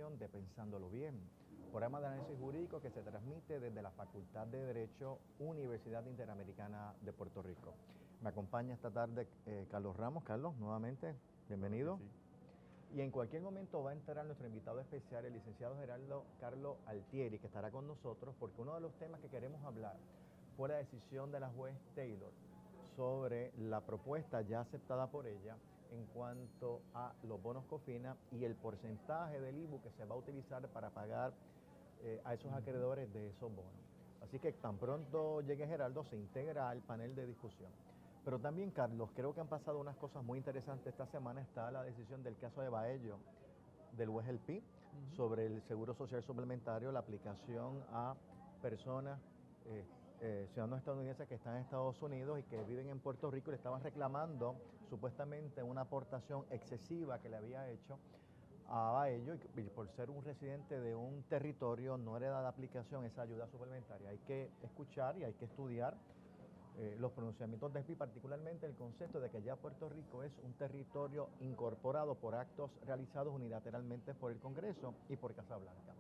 edición de Pensándolo Bien, programa de análisis jurídico que se transmite desde la Facultad de Derecho, Universidad Interamericana de Puerto Rico. Me acompaña esta tarde Carlos Ramos. Carlos, nuevamente, bienvenido. Sí. Y en cualquier momento va a entrar nuestro invitado especial, el licenciado Gerardo Carlos Altieri, que estará con nosotros, porque uno de los temas que queremos hablar fue la decisión de la juez Taylor sobre la propuesta ya aceptada por ella en cuanto a los bonos COFINA y el porcentaje del IBU que se va a utilizar para pagar a esos acreedores de esos bonos. Así que tan pronto llegue Gerardo, se integra al panel de discusión. Pero también, Carlos, creo que han pasado unas cosas muy interesantes. Esta semana está la decisión del caso de Baello, del juez El Pi, sobre el seguro social suplementario, la aplicación a personas, ciudadanos estadounidenses que están en Estados Unidos y que viven en Puerto Rico y le estaban reclamando supuestamente una aportación excesiva que le había hecho a Baello, y por ser un residente de un territorio no le da de aplicación esa ayuda suplementaria. Hay que escuchar y hay que estudiar los pronunciamientos de ESPI, particularmente el concepto de que ya Puerto Rico es un territorio incorporado por actos realizados unilateralmente por el Congreso y por Casa Blanca.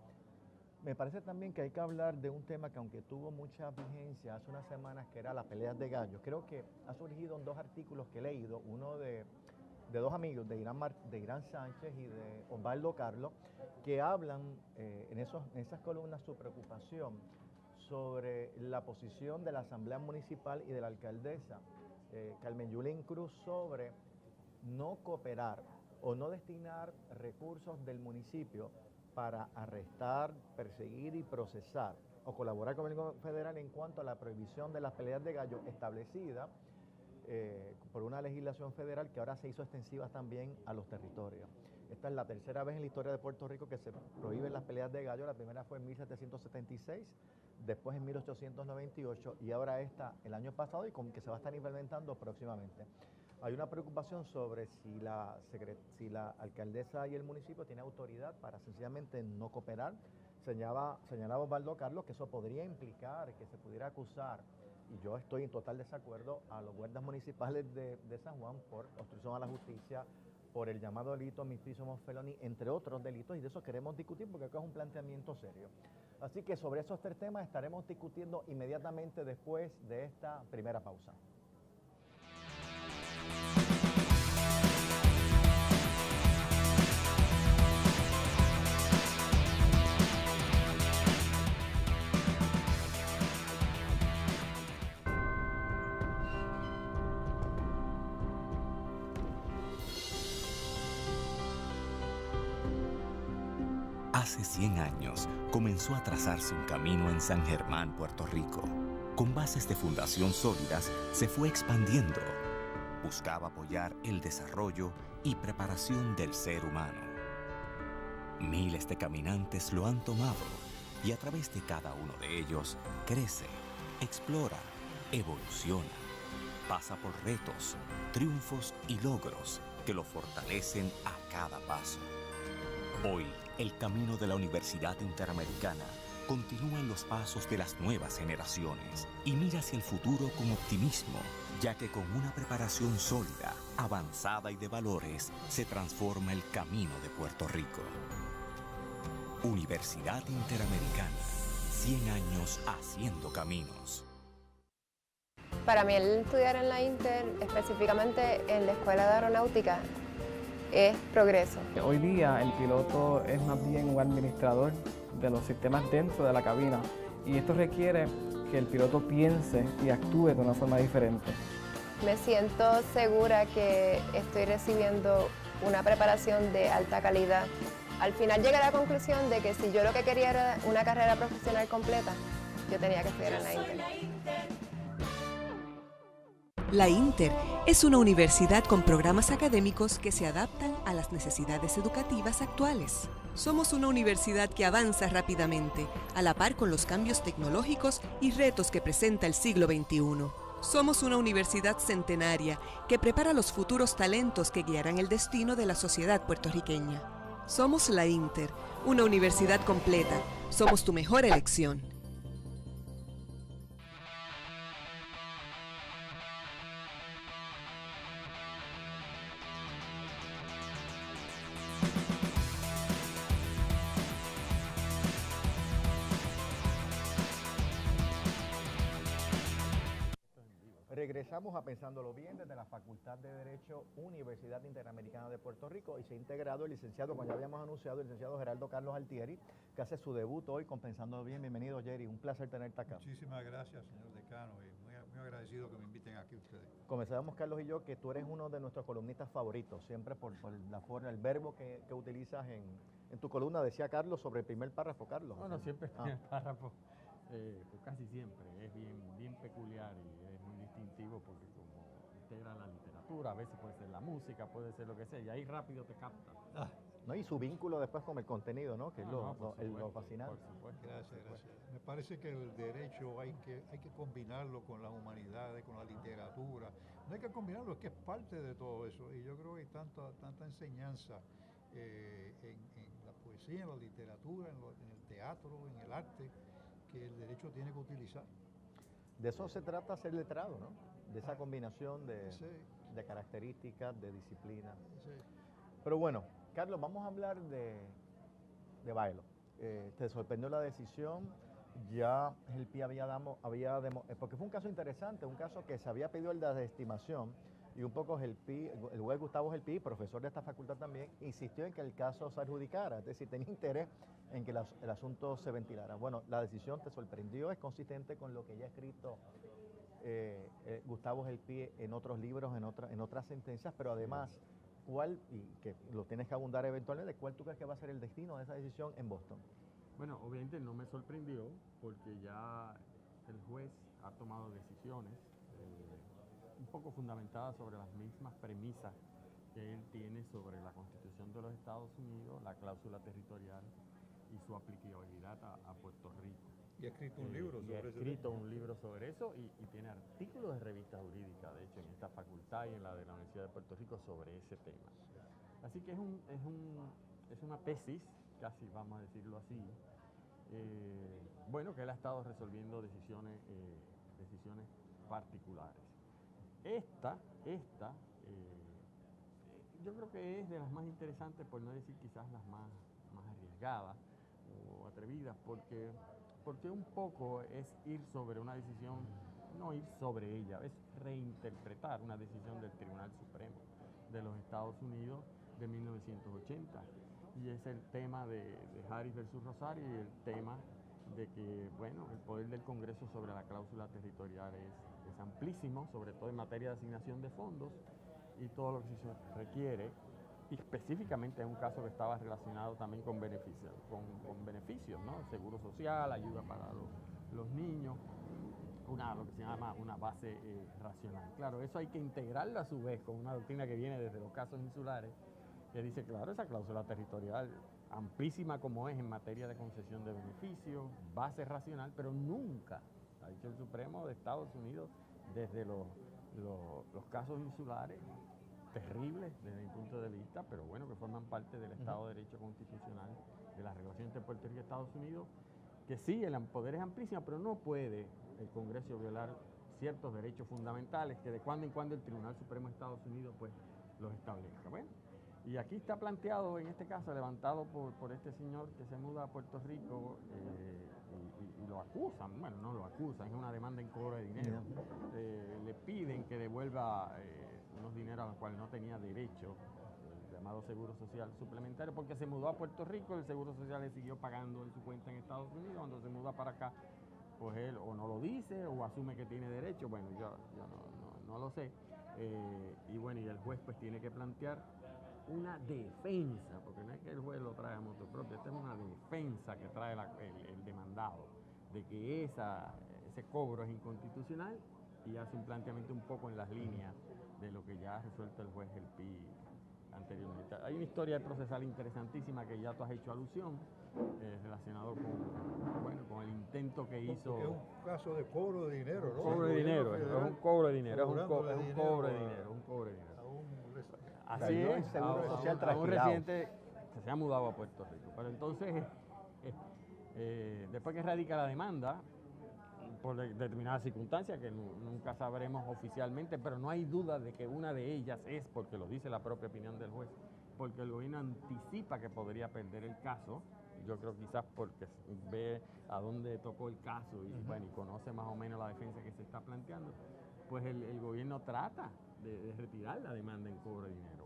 Me parece también que hay que hablar de un tema que, aunque tuvo mucha vigencia hace unas semanas, que era las peleas de gallos. Creo que ha surgido en dos artículos que he leído, uno de dos amigos, de Irán Sánchez y de Osvaldo Carlos, que hablan en esas columnas su preocupación sobre la posición de la Asamblea Municipal y de la alcaldesa Carmen Yulín Cruz sobre no cooperar o no destinar recursos del municipio para arrestar, perseguir y procesar o colaborar con el gobierno federal en cuanto a la prohibición de las peleas de gallos establecida por una legislación federal que ahora se hizo extensiva también a los territorios. Esta es la tercera vez en la historia de Puerto Rico que se prohíben las peleas de gallo. La primera fue en 1776, después en 1898 y ahora esta el año pasado y con que se va a estar implementando próximamente. Hay una preocupación sobre si la alcaldesa y el municipio tienen autoridad para sencillamente no cooperar. Señalaba Osvaldo Carlos que eso podría implicar que se pudiera acusar, y yo estoy en total desacuerdo, a los guardias municipales de San Juan por obstrucción a la justicia, por el llamado delito homicidio felony, entre otros delitos, y de eso queremos discutir porque creo que es un planteamiento serio. Así que sobre esos tres temas estaremos discutiendo inmediatamente después de esta primera pausa. Hace 100 años comenzó a trazarse un camino en San Germán, Puerto Rico. Con bases de fundación sólidas, se fue expandiendo. Buscaba apoyar el desarrollo y preparación del ser humano. Miles de caminantes lo han tomado y a través de cada uno de ellos crece, explora, evoluciona. Pasa por retos, triunfos y logros que lo fortalecen a cada paso. Hoy, el camino de la Universidad Interamericana continúa en los pasos de las nuevas generaciones y mira hacia el futuro con optimismo, ya que con una preparación sólida, avanzada y de valores, se transforma el camino de Puerto Rico. Universidad Interamericana, 100 años haciendo caminos. Para mí el estudiar en la Inter, específicamente en la Escuela de Aeronáutica, es progreso. Hoy día el piloto es más bien un administrador de los sistemas dentro de la cabina y esto requiere que el piloto piense y actúe de una forma diferente. Me siento segura que estoy recibiendo una preparación de alta calidad. Al final llegué a la conclusión de que si yo lo que quería era una carrera profesional completa, yo tenía que estudiar en la Inter. La Inter es una universidad con programas académicos que se adaptan a las necesidades educativas actuales. Somos una universidad que avanza rápidamente, a la par con los cambios tecnológicos y retos que presenta el siglo XXI. Somos una universidad centenaria que prepara los futuros talentos que guiarán el destino de la sociedad puertorriqueña. Somos la Inter, una universidad completa. Somos tu mejor elección. Regresamos a Pensándolo Bien desde la Facultad de Derecho, Universidad Interamericana de Puerto Rico, y se ha integrado el licenciado, como ya habíamos anunciado, el licenciado Gerardo Carlos Altieri, que hace su debut hoy con Pensándolo Bien. Bienvenido, Jerry, un placer tenerte acá. Muchísimas gracias, señor decano, y muy agradecido que me inviten aquí ustedes. Comenzábamos, Carlos y yo, que tú eres uno de nuestros columnistas favoritos, siempre por la forma, el verbo que utilizas en tu columna. Decía Carlos sobre el primer párrafo, Carlos. Bueno, siempre el primer párrafo, casi siempre, es bien peculiar y es muy distintivo porque como integra la literatura, a veces puede ser la música, puede ser lo que sea, y ahí rápido te capta. ¿No? Y su vínculo después con el contenido, ¿no? Que es lo fascinante. Por supuesto. Gracias. Me parece que el derecho hay que combinarlo con las humanidades, con la literatura. No hay que combinarlo, es que es parte de todo eso. Y yo creo que hay tanta enseñanza en la poesía, en la literatura, en el teatro, en el arte, que el derecho tiene que utilizar. De eso se trata ser letrado, ¿no? De esa combinación Sí. de características, de disciplina. Sí. Pero bueno, Carlos, vamos a hablar de Bailo. ¿Te sorprendió la decisión? Ya el PI porque fue un caso interesante, un caso que se había pedido el de desestimación, y un poco el juez Gustavo Gelpi, profesor de esta facultad también, insistió en que el caso se adjudicara, es decir, tenía interés en que el asunto se ventilara. Bueno, la decisión te sorprendió, es consistente con lo que ya ha escrito Gustavo Gelpi en otros libros, en otras sentencias, pero además, y que lo tienes que abundar eventualmente, ¿cuál tú crees que va a ser el destino de esa decisión en Boston? Bueno, obviamente no me sorprendió porque ya el juez ha tomado decisiones un poco fundamentadas sobre las mismas premisas que él tiene sobre la Constitución de los Estados Unidos, la cláusula territorial y su aplicabilidad a Puerto Rico. Y ha escrito un libro sobre eso. Ha escrito un libro sobre eso y tiene artículos de revista jurídica, de hecho, en esta facultad y en la de la Universidad de Puerto Rico sobre ese tema. Así que es una tesis, casi vamos a decirlo así, bueno, que él ha estado resolviendo decisiones particulares. Esta yo creo que es de las más interesantes, por no decir quizás las más arriesgadas o atrevidas, porque un poco es ir sobre una decisión, no ir sobre ella, es reinterpretar una decisión del Tribunal Supremo de los Estados Unidos de 1980. Y es el tema de Harris versus Rosario y el tema de que, bueno, el poder del Congreso sobre la cláusula territorial es amplísimo, sobre todo en materia de asignación de fondos y todo lo que se requiere, y específicamente en un caso que estaba relacionado también con beneficios, ¿no? Seguro social, ayuda para los niños, lo que se llama una base racional. Claro, eso hay que integrarlo a su vez con una doctrina que viene desde los casos insulares, que dice, claro, esa cláusula territorial, amplísima como es en materia de concesión de beneficios, base racional, pero nunca, ha dicho el Supremo de Estados Unidos, desde los casos insulares, terribles desde mi punto de vista, pero bueno, que forman parte del Estado de Derecho Constitucional, de la relación entre Puerto Rico y Estados Unidos, que sí, el poder es amplísimo, pero no puede el Congreso violar ciertos derechos fundamentales que de cuando en cuando el Tribunal Supremo de Estados Unidos pues los establezca. Bueno, y aquí está planteado, en este caso, levantado por este señor que se muda a Puerto Rico y lo acusan, bueno, no lo acusan, es una demanda en cobro de dinero. Le piden que devuelva unos dineros a los cuales no tenía derecho, el llamado Seguro Social Suplementario, porque se mudó a Puerto Rico, el Seguro Social le siguió pagando en su cuenta en Estados Unidos, cuando se muda para acá, pues él o no lo dice o asume que tiene derecho, bueno, yo no lo sé. Y bueno, y el juez pues tiene que plantear una defensa, porque no es que el juez lo trae a motu propio, esta es una defensa que trae el demandado, de que ese cobro es inconstitucional, y hace un planteamiento un poco en las líneas de lo que ya ha resuelto el juez Gelpi anteriormente. Hay una historia procesal interesantísima que ya tú has hecho alusión, relacionado con el intento que hizo... Porque es un caso de cobro de dinero, ¿no? Cobro de dinero, es un cobro de dinero, es un cobro de dinero. Así es, a un residente que se ha mudado a Puerto Rico. Pero entonces, después que radica la demanda, por determinadas circunstancias que nunca sabremos oficialmente, pero no hay duda de que una de ellas es, porque lo dice la propia opinión del juez, porque el gobierno anticipa que podría perder el caso. Yo creo quizás porque ve a dónde tocó el caso y, bueno, y conoce más o menos la defensa que se está planteando. pues el gobierno trata de retirar la demanda en cobro de dinero.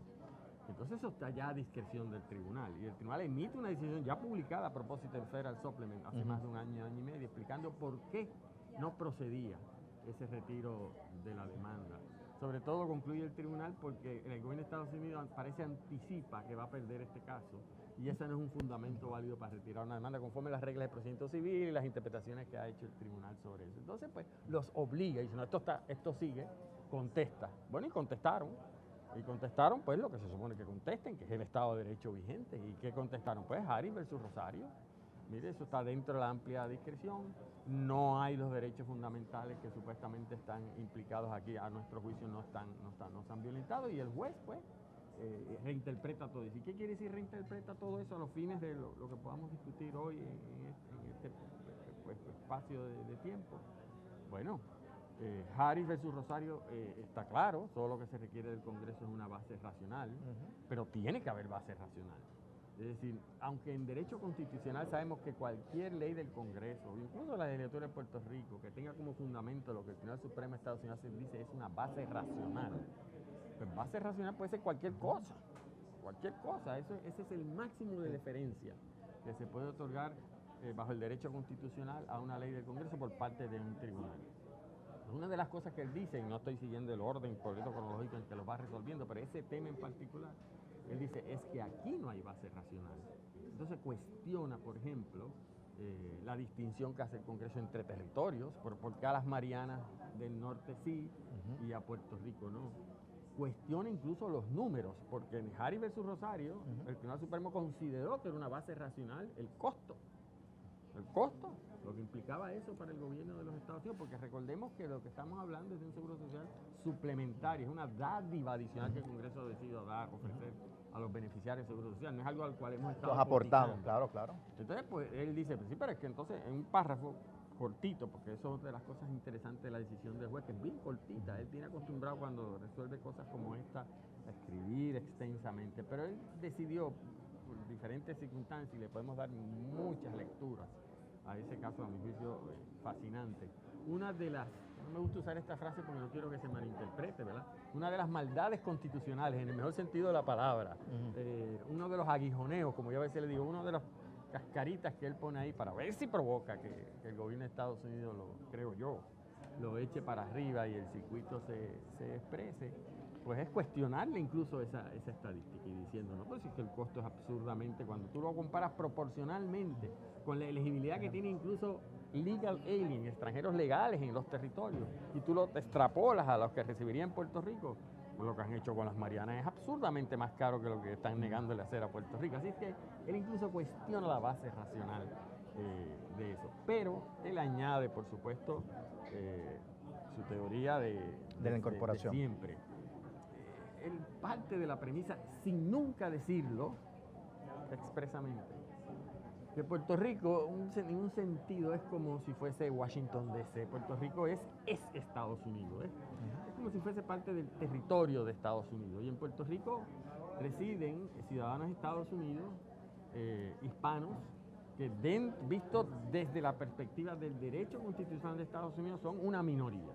Entonces eso está ya a discreción del tribunal, y el tribunal emite una decisión ya publicada a propósito del Federal Supplement hace más de un año y medio, explicando por qué no procedía ese retiro de la demanda. Sobre todo concluye el tribunal porque el gobierno de Estados Unidos parece anticipa que va a perder este caso, y ese no es un fundamento válido para retirar una demanda conforme las reglas de procedimiento civil y las interpretaciones que ha hecho el tribunal sobre eso. Entonces, pues, los obliga y dicen, no, esto sigue, contesta. Bueno, y contestaron, pues, lo que se supone que contesten, que es el Estado de Derecho vigente. ¿Y qué contestaron? Pues, Harris versus Rosario. Mire, eso está dentro de la amplia discreción. No hay los derechos fundamentales que supuestamente están implicados aquí, a nuestro juicio no están violentados, y el juez, pues, reinterpreta todo eso. ¿Y qué quiere decir reinterpreta todo eso a los fines de lo que podamos discutir hoy en este pues, espacio de tiempo? Bueno, Harris versus Rosario está claro, todo lo que se requiere del Congreso es una base racional, pero tiene que haber base racional. Es decir, aunque en derecho constitucional sabemos que cualquier ley del Congreso, incluso la legislatura de Puerto Rico, que tenga como fundamento lo que el Tribunal Supremo de Estados Unidos dice es una base racional, pues base racional puede ser cualquier cosa, ese es el máximo de deferencia que se puede otorgar bajo el derecho constitucional a una ley del Congreso por parte de un tribunal. Una de las cosas que él dice, y no estoy siguiendo el orden político cronológico en que lo va resolviendo, pero ese tema en particular, él dice, es que aquí no hay base racional. Entonces cuestiona, por ejemplo, la distinción que hace el Congreso entre territorios, porque a las Marianas del Norte sí y a Puerto Rico no. Cuestiona incluso los números, porque en Harris versus Rosario, el Tribunal Supremo consideró que era una base racional el costo, lo que implicaba eso para el gobierno de los Estados Unidos, porque recordemos que lo que estamos hablando es de un seguro social suplementario, es una dádiva adicional que el Congreso ha decidido ofrecer a los beneficiarios del seguro social, no es algo al cual hemos estado aportado, claro. Entonces, pues, él dice, pues, sí, pero es que entonces en un párrafo cortito, porque eso es de las cosas interesantes de la decisión del juez, que es bien cortita, él tiene acostumbrado cuando resuelve cosas como esta a escribir extensamente, pero él decidió, por diferentes circunstancias, y le podemos dar muchas lecturas a ese caso, a mi juicio, fascinante. Una de las, no me gusta usar esta frase porque no quiero que se malinterprete, ¿verdad? Una de las maldades constitucionales, en el mejor sentido de la palabra, uno de los aguijoneos, como yo a veces le digo, uno de las cascaritas que él pone ahí para ver si provoca que el gobierno de Estados Unidos, creo yo, lo eche para arriba y el circuito se exprese, pues es cuestionarle incluso esa estadística y diciendo, no, pues es que el costo es absurdamente, cuando tú lo comparas proporcionalmente con la elegibilidad que tiene incluso legal alien, extranjeros legales en los territorios, y tú lo extrapolas a los que recibiría en Puerto Rico, pues lo que han hecho con las Marianas es absurdamente más caro que lo que están negándole hacer a Puerto Rico. Así es que él incluso cuestiona la base racional de eso. Pero él añade, por supuesto, su teoría de la incorporación. De siempre. Él parte de la premisa, sin nunca decirlo expresamente, que Puerto Rico, en un sentido, es como si fuese Washington D.C. Puerto Rico es Estados Unidos. Es como si fuese parte del territorio de Estados Unidos. Y en Puerto Rico residen ciudadanos de Estados Unidos, hispanos, que visto desde la perspectiva del derecho constitucional de Estados Unidos son una minoría.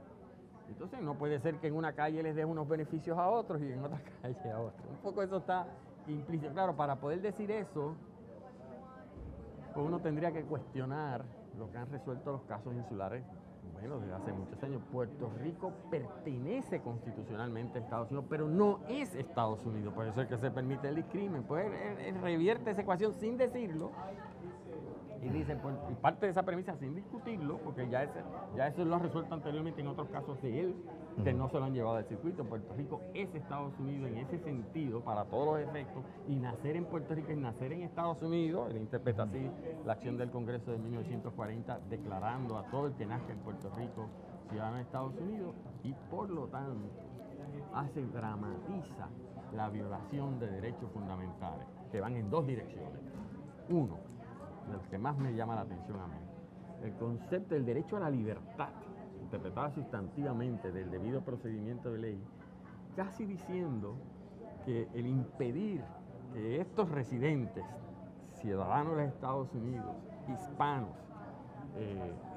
Entonces no puede ser que en una calle les dé unos beneficios a otros y en otra calle a otros. Un poco eso está implícito. Claro, para poder decir eso, pues uno tendría que cuestionar lo que han resuelto los casos insulares, bueno, desde hace muchos años. Puerto Rico pertenece constitucionalmente a Estados Unidos, pero no es Estados Unidos, por eso es que se permite el discrimen. Pues él revierte esa ecuación sin decirlo, y dice, pues, y parte de esa premisa sin discutirlo, porque ya eso lo ha resuelto anteriormente en otros casos de él, que no se lo han llevado al circuito. Puerto Rico es Estados Unidos en ese sentido, para todos los efectos, y nacer en Puerto Rico es nacer en Estados Unidos. Él interpreta así la acción del Congreso de 1940, declarando a todo el que nazca en Puerto Rico ciudadano de Estados Unidos, y por lo tanto dramatiza la violación de derechos fundamentales, que van en dos direcciones. Uno, de los que más me llama la atención a mí, el concepto del derecho a la libertad, interpretada sustantivamente del debido procedimiento de ley, casi diciendo que el impedir que estos residentes, ciudadanos de los Estados Unidos, hispanos,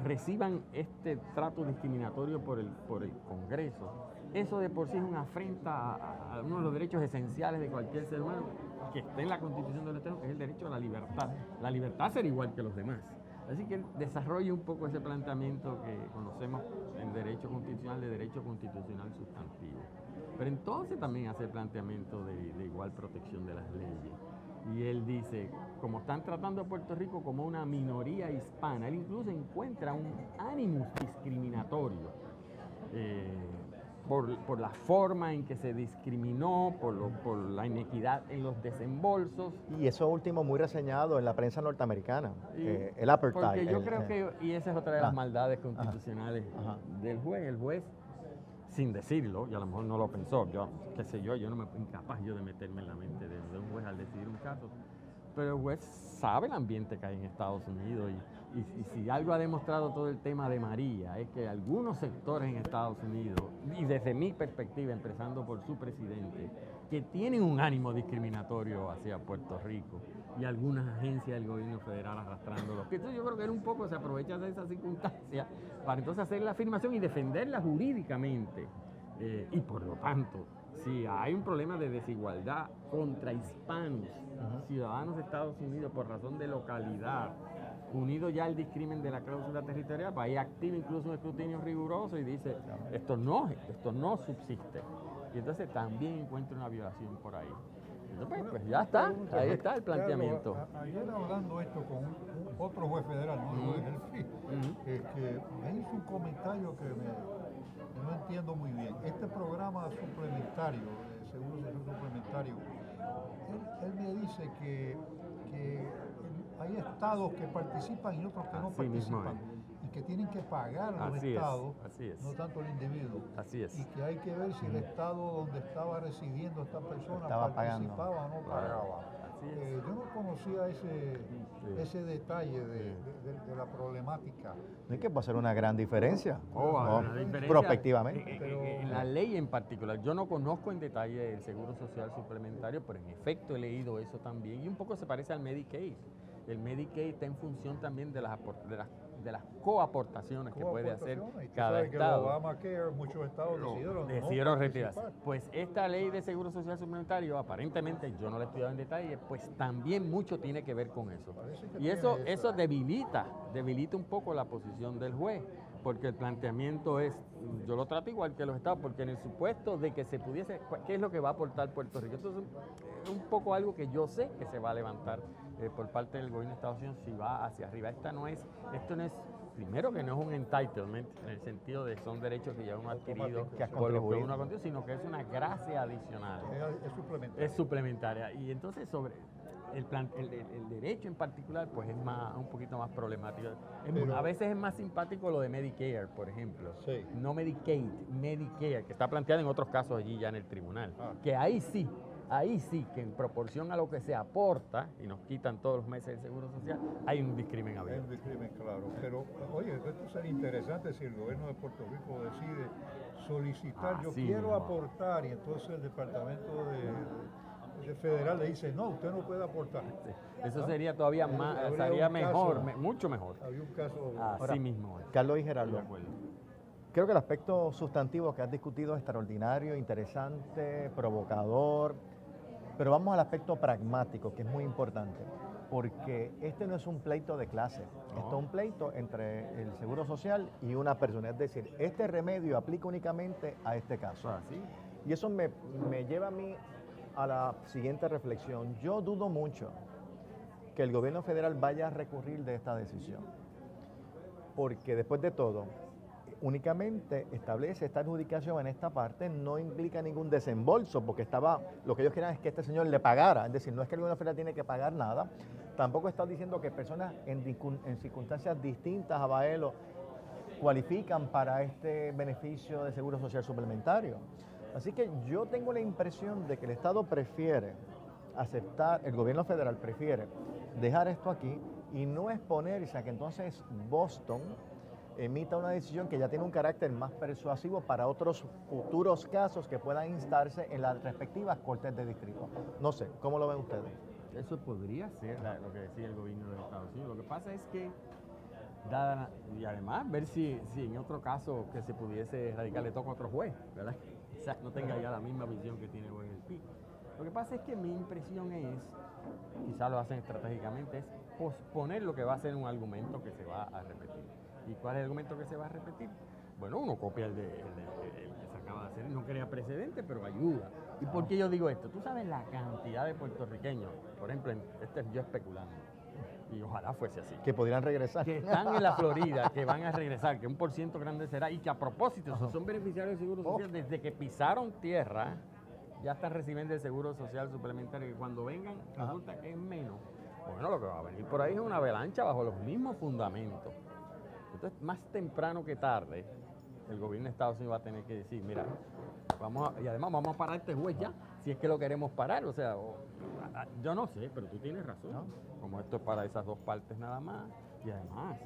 reciban este trato discriminatorio por el Congreso, eso de por sí es una afrenta a uno de los derechos esenciales de cualquier ser humano que está en la Constitución del Estado, que es el derecho a la libertad a ser igual que los demás. Así que desarrolla un poco ese planteamiento que conocemos en derecho constitucional, de derecho constitucional sustantivo. Pero entonces también hace el planteamiento de igual protección de las leyes. Y él dice, como están tratando a Puerto Rico como una minoría hispana, él incluso encuentra un ánimos discriminatorio por la forma en que se discriminó, por la inequidad en los desembolsos. Y eso último muy reseñado en la prensa norteamericana, el apartheid. Porque yo creo que, y esa es otra de las maldades constitucionales del juez, el juez, sin decirlo, y a lo mejor no lo pensó, qué sé yo no me incapaz yo de meterme en la mente de un juez al decidir un caso, pero el juez sabe el ambiente que hay en Estados Unidos y si algo ha demostrado todo el tema de María es que algunos sectores en Estados Unidos, y desde mi perspectiva, empezando por su presidente, que tienen un ánimo discriminatorio hacia Puerto Rico y algunas agencias del gobierno federal arrastrándolos. Entonces yo creo que él un poco se aprovecha de esa circunstancia para entonces hacer la afirmación y defenderla jurídicamente. Y por lo tanto, si hay un problema de desigualdad contra hispanos, ciudadanos de Estados Unidos por razón de localidad, unido ya al discrimen de la cláusula territorial, pues ahí activa incluso un escrutinio riguroso y dice, esto no subsiste. Y entonces también encuentra una violación por ahí. Entonces, pues ya está, ahí está el planteamiento. Carlos, ayer hablando esto con otro juez federal, ¿no? El juez Elfi, que me hizo un comentario que no entiendo muy bien. Este programa suplementario, seguro social suplementario, él me dice que hay estados que participan y otros que no participan y que tienen que pagar a los estados, no tanto el individuo. Así es. Y que hay que ver si el estado donde estaba residiendo esta persona Estaba participaba o no pagaba. Yo no conocía ese detalle de la problemática. No es que puede ser una gran diferencia, una diferencia prospectivamente. En la ley en particular, yo no conozco en detalle el Seguro Social Suplementario, pero en efecto he leído eso también y un poco se parece al Medicaid. El Medicaid está en función también de las coaportaciones que puede hacer cada estado. Obamacare, muchos estados decidieron retirarse. Pues esta ley de Seguro Social Suplementario, aparentemente, yo no la he estudiado en detalle, pues también mucho tiene que ver con eso. Y eso debilita un poco la posición del juez, porque el planteamiento es, yo lo trato igual que los estados, porque en el supuesto de que se pudiese, ¿qué es lo que va a aportar Puerto Rico? Esto es un poco algo que yo sé que se va a levantar por parte del gobierno de Estados Unidos si va hacia arriba. Esto no es, primero que no es un entitlement, en el sentido de son derechos que ya uno ha adquirido por lo que uno ha contribuido, sino que es una gracia adicional. Es suplementaria. Y entonces sobre el derecho en particular, pues es un poquito más problemático. A veces es más simpático lo de Medicare, por ejemplo. Sí. No Medicaid, Medicare, que está planteado en otros casos allí ya en el tribunal. Que ahí sí, que en proporción a lo que se aporta, y nos quitan todos los meses del Seguro Social, hay un discrimen abierto. Hay un discrimen, claro. Pero, oye, esto sería interesante si el gobierno de Puerto Rico decide solicitar, yo quiero aportar, y entonces el Departamento de Federal le dice, no, usted no puede aportar. Sí. Eso sería todavía más, sería mejor, mucho mejor. Había un caso así mismo. Carlos y Gerardo, creo que el aspecto sustantivo que has discutido es extraordinario, interesante, provocador, pero vamos al aspecto pragmático, que es muy importante, porque este no es un pleito de clase, esto es un pleito entre el Seguro Social y una persona, es decir, este remedio aplica únicamente a este caso. Y eso me lleva a mí a la siguiente reflexión. Yo dudo mucho que el gobierno federal vaya a recurrir de esta decisión, porque después de todo, únicamente establece esta adjudicación en esta parte, no implica ningún desembolso, porque lo que ellos querían es que este señor le pagara, es decir, no es que el gobierno federal tiene que pagar nada, tampoco está diciendo que personas en circunstancias distintas a Baelo cualifican para este beneficio de seguro social suplementario. Así que yo tengo la impresión de que el Estado prefiere aceptar, el gobierno federal prefiere dejar esto aquí y no exponerse a que entonces Boston emita una decisión que ya tiene un carácter más persuasivo para otros futuros casos que puedan instarse en las respectivas cortes de distrito. No sé, ¿cómo lo ven ustedes? Eso podría ser lo que decía el gobierno de Estados Unidos. Lo que pasa es que Y además ver si en otro caso que se pudiese radicar le toca a otro juez, ¿verdad? O sea, no tenga ya la misma visión que tiene el juez del PI. Lo que pasa es que mi impresión es, quizás lo hacen estratégicamente, es posponer lo que va a ser un argumento que se va a repetir. ¿Y cuál es el argumento que se va a repetir? Bueno, uno copia el que se acaba de hacer, no crea precedente, pero ayuda. ¿Y por qué yo digo esto? Tú sabes la cantidad de puertorriqueños, por ejemplo, yo especulando, y ojalá fuese así, Que podrían regresar. que están en la Florida, que van a regresar, que un por ciento grande será, y que a propósito, son beneficiarios del Seguro Social, desde que pisaron tierra, ya están recibiendo el Seguro Social suplementario, que cuando vengan resulta que es menos. Bueno, lo que va a venir por ahí es una avalancha bajo los mismos fundamentos. Entonces, más temprano que tarde, el gobierno de Estados Unidos va a tener que decir, mira, y además vamos a parar este juez ya, si es que lo queremos parar. O sea, yo no sé, pero tú tienes razón. ¿No? Como esto es para esas dos partes nada más. Y además,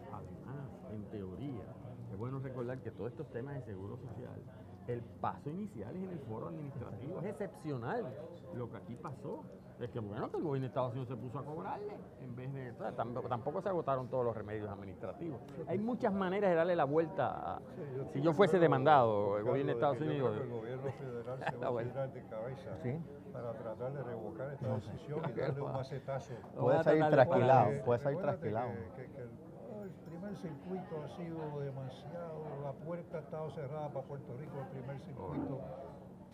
en teoría, es bueno recordar que todos estos temas de seguro social, el paso inicial es en el foro administrativo. Es excepcional lo que aquí pasó. Es que bueno que el gobierno de Estados Unidos se puso a cobrarle en vez de... O sea, tampoco se agotaron todos los remedios administrativos. Hay muchas maneras de darle la vuelta a... Si yo fuese demandado, el gobierno de Estados Unidos... El gobierno federal se va a tirar de cabeza para tratar de revocar esta decisión y darle un macetazo. Puede salir trasquilado, puede salir trasquilado. El primer circuito ha sido demasiado, la puerta ha estado cerrada para Puerto Rico, el primer circuito,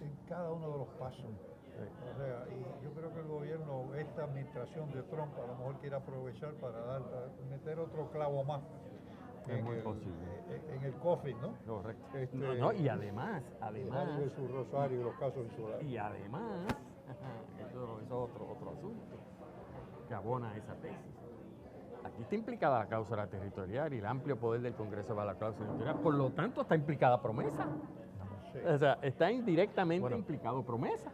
en cada uno de los pasos. O sea, y yo creo que el gobierno, esta administración de Trump, a lo mejor quiere aprovechar para meter otro clavo más. Es muy posible. En el coffin, ¿no? Correcto. Y además. Jesús Rosario y los casos insulares. Y además, eso es otro asunto que abona esa tesis. Aquí está implicada la cláusula territorial y el amplio poder del Congreso para la cláusula territorial. Por lo tanto, está implicada promesa. Sí. O sea, está indirectamente implicado promesa.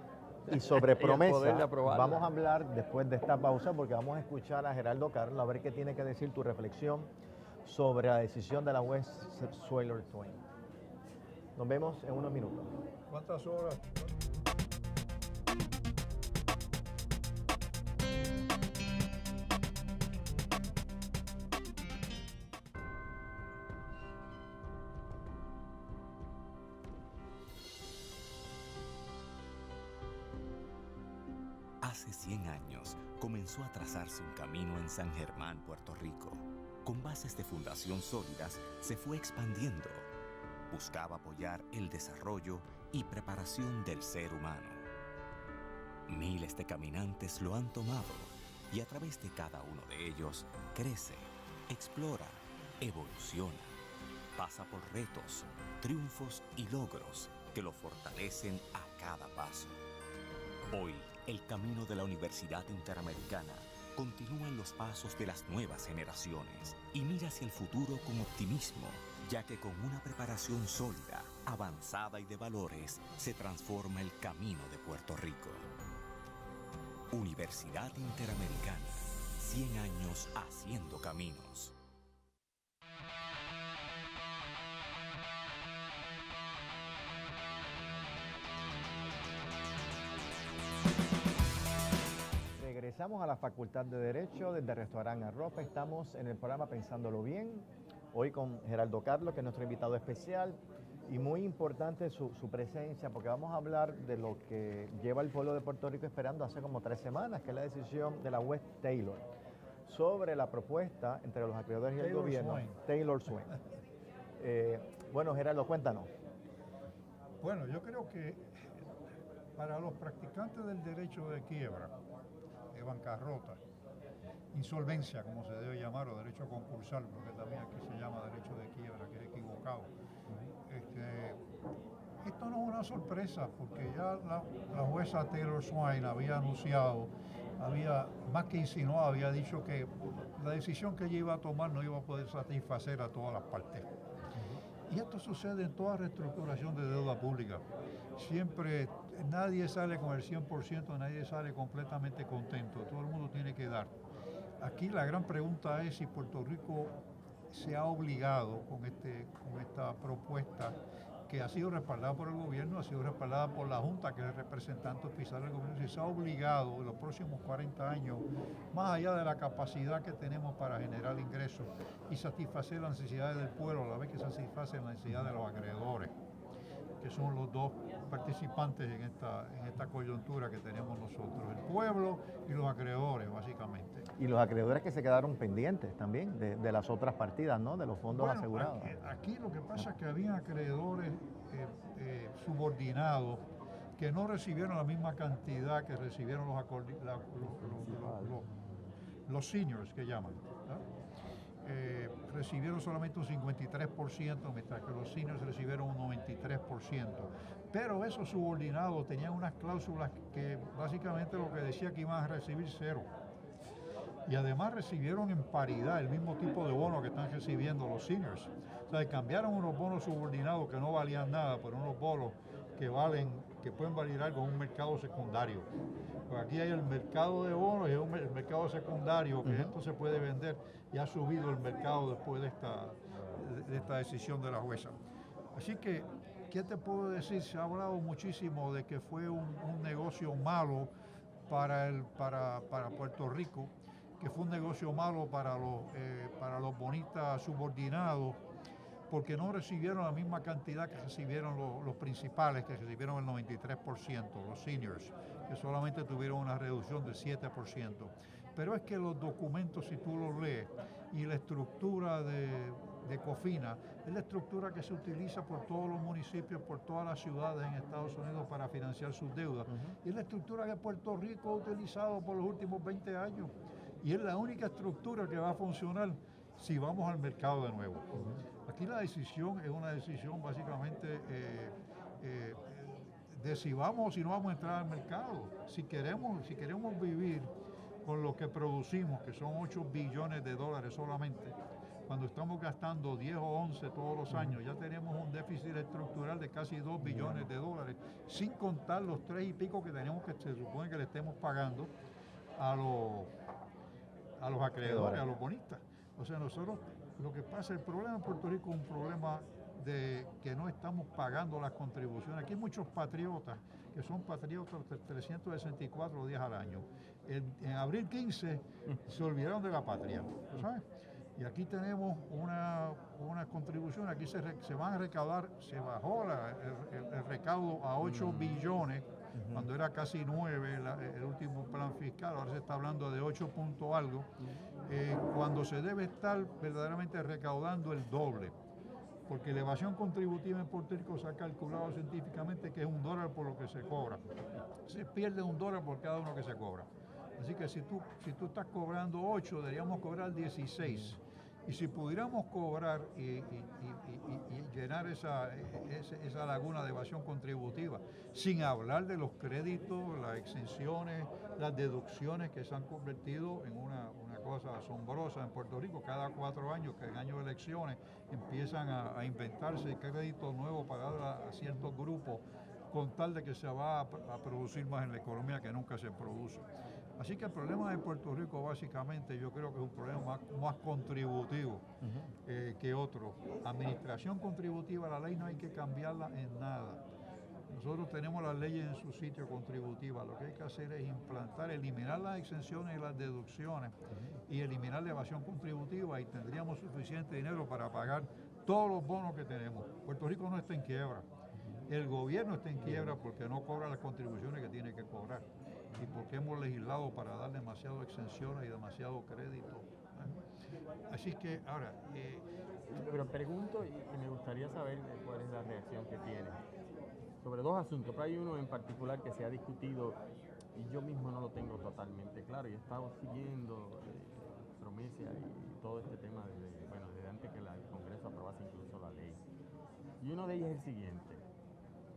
Y sobre promesa, vamos a hablar después de esta pausa porque vamos a escuchar a Geraldo Carlos a ver qué tiene que decir tu reflexión sobre la decisión de la juez Taylor Swain. Nos vemos en unos minutos. ¿Cuántas horas? Hace 100 años comenzó a trazarse un camino en San Germán, Puerto Rico. Con bases de fundación sólidas, se fue expandiendo. Buscaba apoyar el desarrollo y preparación del ser humano. Miles de caminantes lo han tomado y a través de cada uno de ellos crece, explora, evoluciona. Pasa por retos, triunfos y logros que lo fortalecen a cada paso. Hoy, el camino de la Universidad Interamericana continúa en los pasos de las nuevas generaciones y mira hacia el futuro con optimismo, ya que con una preparación sólida, avanzada y de valores, se transforma el camino de Puerto Rico. Universidad Interamericana, 100 años haciendo caminos. Regresamos a la Facultad de Derecho desde Restaurant Arropa. Estamos en el programa Pensándolo Bien, hoy con Geraldo Carlos, que es nuestro invitado especial, y muy importante su presencia, porque vamos a hablar de lo que lleva el pueblo de Puerto Rico esperando hace como 3 semanas, que es la decisión de la juez Taylor, sobre la propuesta entre los acreedores y el gobierno, Taylor Swain. Bueno, Geraldo, cuéntanos. Bueno, yo creo que para los practicantes del derecho de quiebra, bancarrota, insolvencia, como se debe llamar, o derecho concursal, porque también aquí se llama derecho de quiebra, que es equivocado. Esto no es una sorpresa, porque ya la jueza Taylor Swain había anunciado, más que insinuado, había dicho que la decisión que ella iba a tomar no iba a poder satisfacer a todas las partes. Y esto sucede en toda reestructuración de deuda pública. Siempre nadie sale con el 100%, nadie sale completamente contento, todo el mundo tiene que dar. Aquí la gran pregunta es si Puerto Rico se ha obligado con esta propuesta que ha sido respaldada por el gobierno, ha sido respaldada por la Junta, que es el representante oficial del gobierno, y se ha obligado en los próximos 40 años, más allá de la capacidad que tenemos para generar ingresos y satisfacer las necesidades del pueblo, a la vez que satisfacen las necesidades de los acreedores, que son los dos participantes en esta coyuntura que tenemos nosotros, el pueblo y los acreedores, básicamente. Y los acreedores que se quedaron pendientes también de las otras partidas, ¿no? De los fondos asegurados. Aquí lo que pasa es que había acreedores subordinados que no recibieron la misma cantidad que recibieron los seniors, que llaman, ¿no? Recibieron solamente un 53%, mientras que los seniors recibieron un 93%. Pero esos subordinados tenían unas cláusulas que básicamente lo que decía que iban a recibir cero. Y además recibieron en paridad el mismo tipo de bono que están recibiendo los seniors. O sea, cambiaron unos bonos subordinados que no valían nada por unos bonos que pueden valer algo en un mercado secundario. Pues aquí hay el mercado de bonos y el mercado secundario, que esto se puede vender, y ha subido el mercado después de esta decisión de la jueza. Así que, ¿qué te puedo decir? Se ha hablado muchísimo de que fue un negocio malo para Puerto Rico, que fue un negocio malo para los bonistas subordinados, porque no recibieron la misma cantidad que recibieron los principales, que recibieron el 93%, los seniors, que solamente tuvieron una reducción del 7%. Pero es que los documentos, si tú los lees, y la estructura de COFINA, es la estructura que se utiliza por todos los municipios, por todas las ciudades en Estados Unidos para financiar sus deudas. Y es la estructura que Puerto Rico ha utilizado por los últimos 20 años. Y es la única estructura que va a funcionar si vamos al mercado de nuevo. Aquí la decisión es una decisión básicamente de si vamos o si no vamos a entrar al mercado. Si queremos vivir con lo que producimos, que son 8 billones de dólares solamente, cuando estamos gastando 10 o 11 todos los años, ya tenemos un déficit estructural de casi 2 billones de dólares, sin contar los 3 y pico que tenemos, que se supone que le estemos pagando a los acreedores, a los bonistas. O sea, nosotros, lo que pasa, el problema en Puerto Rico es un problema de que no estamos pagando las contribuciones. Aquí hay muchos patriotas que son patriotas 364 días al año. En abril 15 se olvidaron de la patria, ¿sabes? Y aquí tenemos una contribución, aquí se van a recaudar, se bajó el recaudo a 8 billones, cuando era casi 9 el último plan fiscal, ahora se está hablando de 8 punto algo, cuando se debe estar verdaderamente recaudando el doble, porque la evasión contributiva en Puerto Rico se ha calculado científicamente que es $1 por lo que se cobra. Se pierde $1 por cada uno que se cobra. Así que si tú estás cobrando 8, deberíamos cobrar 16. Y si pudiéramos cobrar y llenar esa laguna de evasión contributiva, sin hablar de los créditos, las exenciones, las deducciones que se han convertido en una cosa asombrosa en Puerto Rico. Cada 4 años, que en año de elecciones, empiezan a inventarse créditos nuevos para dar a ciertos grupos, con tal de que se va a producir más en la economía que nunca se produce. Así que el problema de Puerto Rico, básicamente, yo creo que es un problema más contributivo que otro. Administración contributiva, la ley no hay que cambiarla en nada. Nosotros tenemos las leyes en su sitio contributiva. Lo que hay que hacer es eliminar las exenciones y las deducciones y eliminar la evasión contributiva, y tendríamos suficiente dinero para pagar todos los bonos que tenemos. Puerto Rico no está en quiebra. El gobierno está en quiebra porque no cobra las contribuciones que tiene que cobrar, y porque hemos legislado para dar demasiado exenciones y demasiado crédito. Así que ahora... Pero pregunto, y me gustaría saber cuál es la reacción que tiene sobre 2 asuntos, pero hay uno en particular que se ha discutido y yo mismo no lo tengo totalmente claro, y he estado siguiendo promesa y todo este tema desde antes que el Congreso aprobase incluso la ley. Y uno de ellos es el siguiente: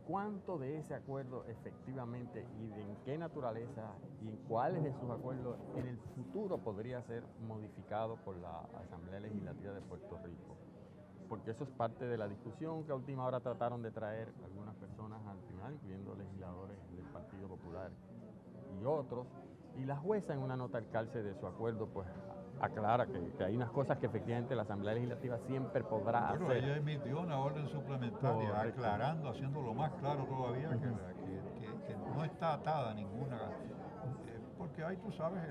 ¿cuánto de ese acuerdo efectivamente y de en qué naturaleza y en cuáles de sus acuerdos en el futuro podría ser modificado por la Asamblea Legislativa de Puerto Rico? Porque eso es parte de la discusión que a última hora trataron de traer algunas personas al tribunal, incluyendo legisladores del Partido Popular y otros, y la jueza, en una nota al calce de su acuerdo, pues aclara que hay unas cosas que efectivamente la Asamblea Legislativa siempre podrá bueno, hacer. ella emitió una orden suplementaria, Correcto. aclarando, haciéndolo más claro todavía, que no está atada a ninguna, porque ahí tú sabes,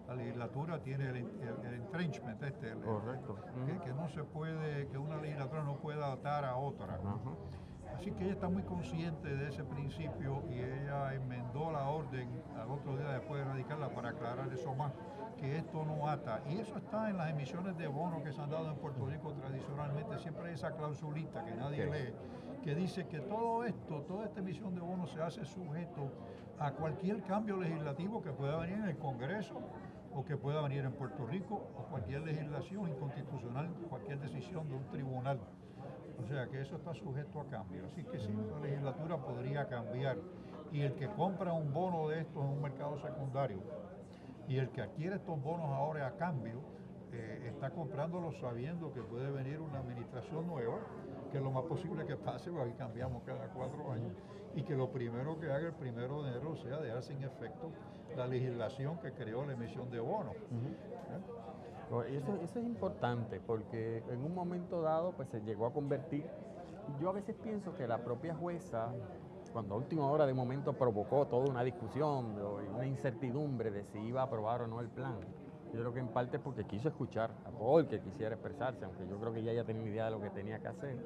la legislatura tiene el entrenchment, Correcto. que no se puede, que una legislatura no pueda atar a otra. Así que ella está muy consciente de ese principio y ella enmendó la orden al otro día después de radicarla para aclarar eso más, que esto no ata. Y eso está en las emisiones de bonos que se han dado en Puerto Rico tradicionalmente. Siempre hay esa clausulita que nadie lee, que dice que todo esto, toda esta emisión de bonos se hace sujeto a cualquier cambio legislativo que pueda venir en el Congreso o que pueda venir en Puerto Rico, o cualquier legislación inconstitucional, cualquier decisión de un tribunal. O sea que eso está sujeto a cambio. Así que sí, la legislatura podría cambiar. Y el que compra un bono de estos en un mercado secundario y el que adquiere estos bonos ahora a cambio, está comprándolos sabiendo que puede venir una administración nueva, que lo más posible que pase, porque aquí cambiamos cada 4 años, y que lo primero que haga el 1 de enero sea dejar sin efecto la legislación que creó la emisión de bonos. Eso es importante porque en un momento dado pues se llegó a convertir, yo a veces pienso que la propia jueza, cuando a última hora de momento provocó toda una discusión y una incertidumbre de si iba a aprobar o no el plan, yo creo que en parte es porque quiso escuchar a Paul, que quisiera expresarse, aunque yo creo que ya tenía idea de lo que tenía que hacer.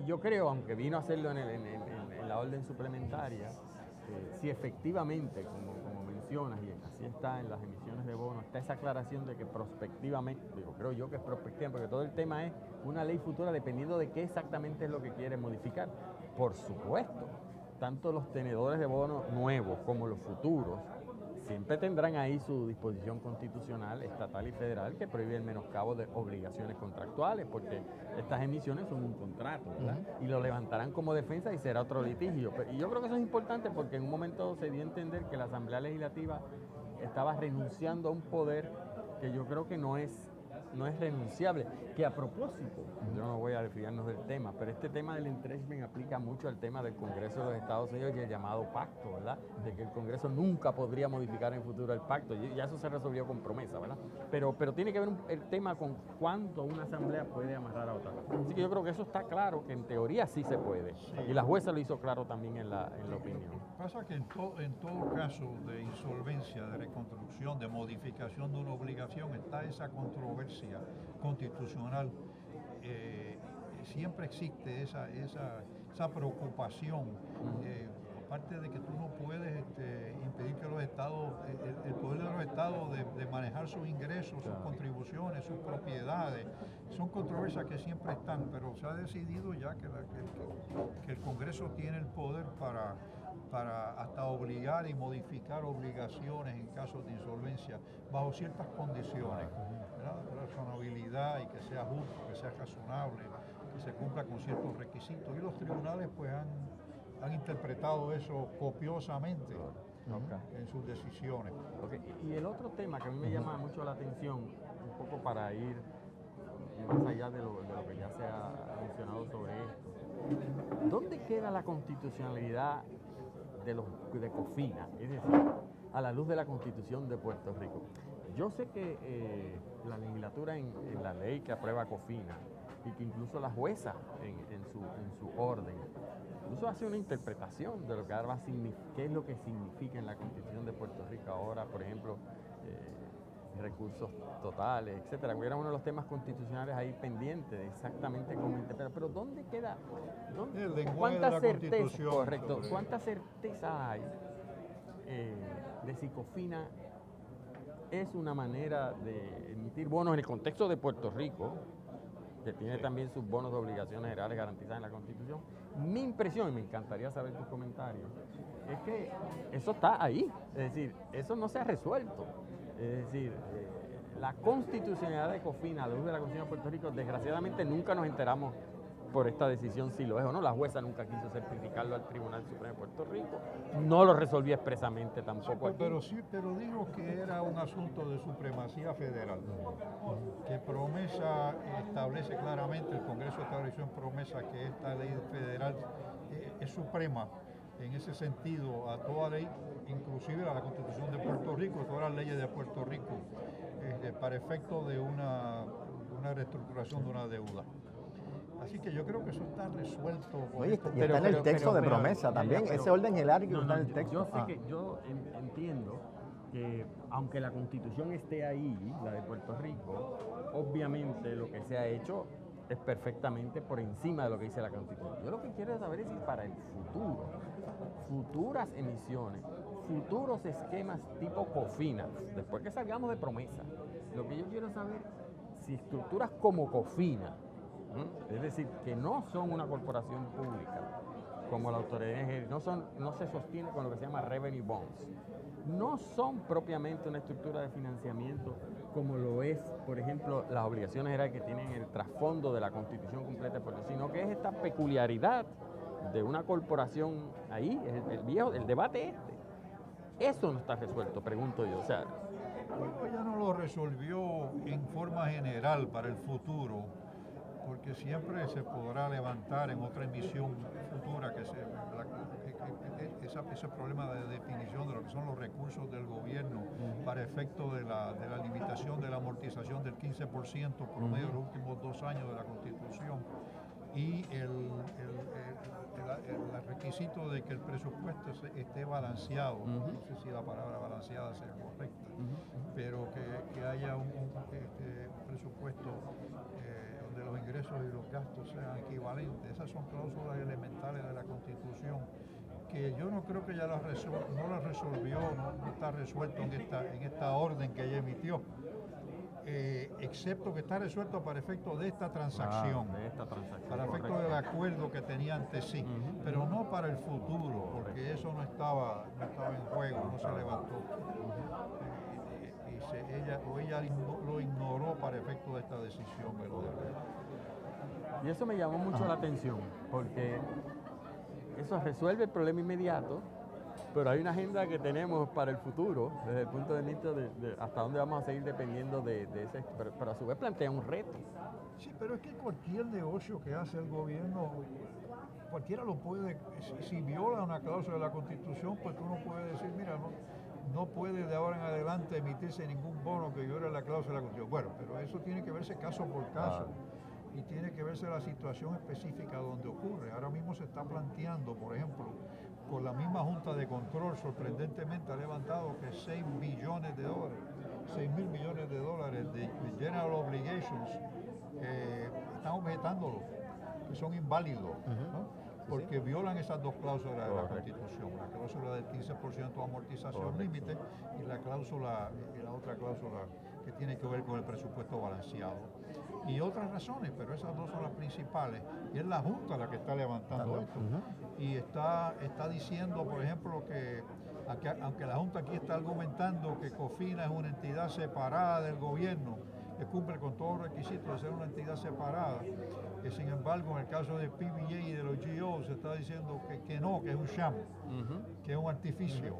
Y yo creo, aunque vino a hacerlo en la orden suplementaria, si efectivamente, como mencionas, y así está en las emisiones de bonos, está esa aclaración de que prospectivamente, creo yo que es prospectiva, porque todo el tema es una ley futura dependiendo de qué exactamente es lo que quiere modificar. Por supuesto, tanto los tenedores de bonos nuevos como los futuros siempre tendrán ahí su disposición constitucional, estatal y federal, que prohíbe el menoscabo de obligaciones contractuales, porque estas emisiones son un contrato, ¿verdad? Y lo levantarán como defensa y será otro litigio. Y yo creo que eso es importante porque en un momento se dio a entender que la Asamblea Legislativa estaba renunciando a un poder que yo creo que no es renunciable, que a propósito, yo no voy a desviarnos del tema, pero este tema del entrenchment aplica mucho al tema del Congreso de los Estados Unidos y el llamado pacto, ¿verdad? De que el Congreso nunca podría modificar en el futuro el pacto, y ya eso se resolvió con promesa, ¿verdad? Pero tiene que ver el tema con cuánto una asamblea puede amarrar a otra. Así que yo creo que eso está claro, que en teoría sí se puede, y la jueza lo hizo claro también en la opinión. Pasa que en todo caso de insolvencia, de reconstrucción, de modificación de una obligación, está esa controversia constitucional. Siempre existe esa preocupación, aparte de que tú no puedes impedir que los estados, el poder de los estados de manejar sus ingresos, sus contribuciones, sus propiedades, son controversias que siempre están, pero se ha decidido ya que el Congreso tiene el poder para hasta obligar y modificar obligaciones en casos de insolvencia bajo ciertas condiciones, ¿verdad? Razonabilidad y que sea justo, que sea razonable, que se cumpla con ciertos requisitos. Y los tribunales pues han interpretado eso copiosamente en sus decisiones. Y el otro tema que a mí me llama mucho la atención, un poco para ir más allá de lo que ya se ha mencionado sobre esto, ¿dónde queda la constitucionalidad de COFINA, es decir, a la luz de la Constitución de Puerto Rico? Yo sé que la legislatura en la ley que aprueba COFINA y que incluso la jueza en su orden, incluso hace una interpretación de lo que ahora qué es lo que significa en la Constitución de Puerto Rico ahora, por ejemplo, recursos totales, etcétera, que era uno de los temas constitucionales ahí pendientes de exactamente cómo interpretar. Pero ¿dónde queda? ¿Cuánta certeza? Correcto. ¿Cuánta certeza hay de si COFINA es una manera de emitir bonos en el contexto de Puerto Rico, que tiene también sus bonos de obligaciones generales garantizadas en la Constitución? Mi impresión, y me encantaría saber tus comentarios, es que eso está ahí. Es decir, eso no se ha resuelto. Es decir, la constitucionalidad de COFINA, a la luz de la Constitución de Puerto Rico, desgraciadamente nunca nos enteramos por esta decisión si lo es o no. La jueza nunca quiso certificarlo al Tribunal Supremo de Puerto Rico, no lo resolvió expresamente tampoco aquí. Pero digo que era un asunto de supremacía federal, que promesa establece claramente, el Congreso estableció en promesa que esta ley federal es suprema en ese sentido a toda ley, inclusive a la Constitución de Puerto Rico, todas las leyes de Puerto Rico, para efecto de una reestructuración de una deuda. Así que yo creo que eso está resuelto. Oye, y está en el texto de promesa también, ese orden jerárquico está en el texto. Yo sé que yo entiendo que aunque la Constitución esté ahí, la de Puerto Rico, obviamente lo que se ha hecho es perfectamente por encima de lo que dice la Constitución. Yo lo que quiero saber es si para el futuro, futuras emisiones, futuros esquemas tipo COFINA, después que salgamos de promesa, lo que yo quiero saber si estructuras como COFINA, es decir, que no son una corporación pública, como la autoridad no se sostiene con lo que se llama revenue bonds, no son propiamente una estructura de financiamiento como lo es, por ejemplo, las obligaciones generales que tienen el trasfondo de la Constitución completa de Puerto Rico, sino que es esta peculiaridad de una corporación ahí, el debate eso no está resuelto, pregunto yo. O sea, ella no lo resolvió en forma general para el futuro, porque siempre se podrá levantar en otra emisión futura ese problema de definición de lo que son los recursos del gobierno para efecto de la limitación de la amortización del 15% promedio de los últimos 2 años de la Constitución y el requisito de que el presupuesto esté balanceado, no sé si la palabra balanceada sea correcta, pero que haya un presupuesto donde los ingresos y los gastos sean equivalentes. Esas son cláusulas elementales de la Constitución que yo no creo que ella no la resolvió, no está resuelto en esta orden que ella emitió. Excepto que está resuelto para efecto de esta transacción, para efecto del acuerdo que tenía ante sí, pero no para el futuro, porque eso no estaba en juego, no se levantó. Ella lo ignoró para efecto de esta decisión, ¿verdad? Y eso me llamó mucho la atención, porque eso resuelve el problema inmediato, pero hay una agenda que tenemos para el futuro, desde el punto de vista de hasta dónde vamos a seguir dependiendo de ese, pero a su vez plantea un reto. Sí, pero es que cualquier negocio que hace el gobierno, cualquiera lo puede, si viola una cláusula de la Constitución, pues tú no puedes decir, mira, no puede de ahora en adelante emitirse ningún bono que viole la cláusula de la Constitución. Bueno, pero eso tiene que verse caso por caso. Y tiene que verse la situación específica donde ocurre. Ahora mismo se está planteando, por ejemplo, con la misma Junta de Control, sorprendentemente ha levantado que 6 billones de dólares, 6 mil millones de dólares de General Obligations, están objetándolo, que son inválidos, ¿no? Porque violan esas dos cláusulas de la Constitución, la cláusula del 15% de amortización límite y la otra cláusula que tiene que ver con el presupuesto balanceado. Y otras razones, pero esas dos son las principales. Y es la Junta la que está levantando esto. Y está diciendo, por ejemplo, que aunque la Junta aquí está argumentando que COFINA es una entidad separada del gobierno, que cumple con todos los requisitos de ser una entidad separada, que sin embargo en el caso del PBA y de los GO se está diciendo que no, que es un sham, que es un artificio.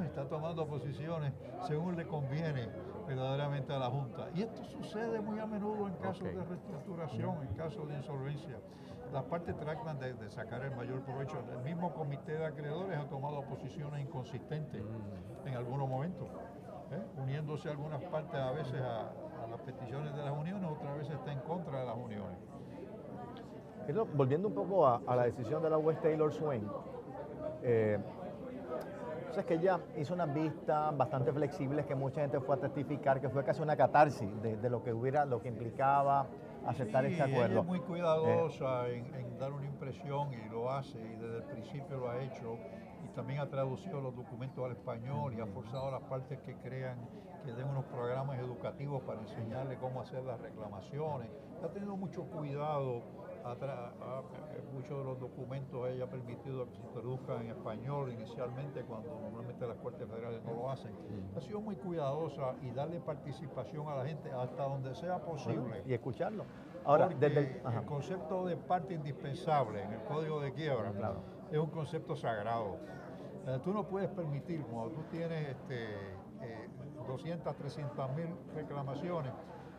Está tomando posiciones según le conviene verdaderamente a la Junta. Y esto sucede muy a menudo en casos de reestructuración, en casos de insolvencia. Las partes tratan de sacar el mayor provecho. El mismo comité de acreedores ha tomado posiciones inconsistentes en algunos momentos, uniéndose algunas partes a veces a las peticiones de las uniones, otras veces está en contra de las uniones. Volviendo un poco a la decisión de la juez Taylor Swain, es que ella hizo unas vistas bastante flexibles que mucha gente fue a testificar, que fue casi una catarsis de lo que implicaba aceptar este acuerdo. Ella es muy cuidadosa en dar una impresión y lo hace, y desde el principio lo ha hecho, y también ha traducido los documentos al español y ha forzado a las partes que crean que den unos programas educativos para enseñarle cómo hacer las reclamaciones. Ha tenido mucho cuidado. Muchos de los documentos ella ha permitido que se traduzcan en español inicialmente, cuando normalmente las Cortes Federales no lo hacen. Ha sido muy cuidadosa y darle participación a la gente hasta donde sea posible. Y escucharlo. Ahora, porque el concepto de parte indispensable en el Código de Quiebra es un concepto sagrado. Tú no puedes permitir, cuando tú tienes 200, 300 mil reclamaciones,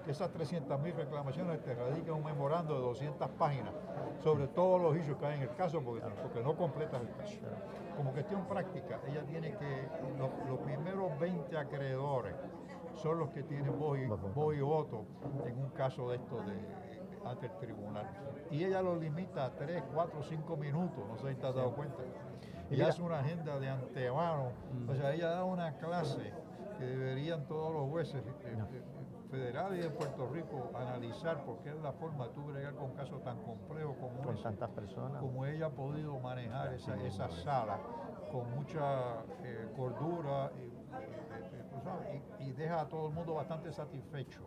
que esas 300.000 reclamaciones te radican un memorando de 200 páginas sobre todos los issues que hay en el caso, porque no completas el caso. Como cuestión práctica, ella tiene que, los primeros 20 acreedores son los que tienen voz y voto en un caso de esto ante el tribunal. Y ella lo limita a 3, 4, 5 minutos, no sé si te has dado cuenta. Y hace una agenda de antemano, o sea, ella da una clase que deberían todos los jueces federales y de Puerto Rico analizar, porque es la forma de tú bregar con casos tan complejos como con ese, tantas personas. como ella ha podido manejar esa sala con mucha cordura y deja a todo el mundo bastante satisfecho.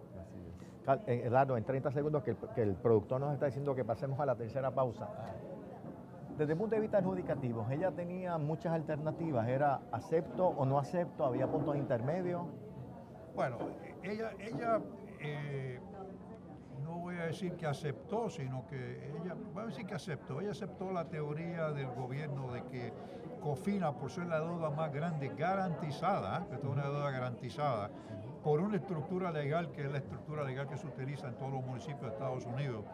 Eduardo, en 30 segundos que el productor nos está diciendo que pasemos a la tercera pausa. Desde el punto de vista adjudicativo, ella tenía muchas alternativas, era acepto o no acepto, había puntos intermedios. Bueno, ella no voy a decir que aceptó, sino que voy a decir que aceptó. Ella aceptó la teoría del gobierno de que COFINA, por ser la deuda más grande garantizada, que es una deuda garantizada, por una estructura legal que es la estructura legal que se utiliza en todos los municipios de Estados Unidos,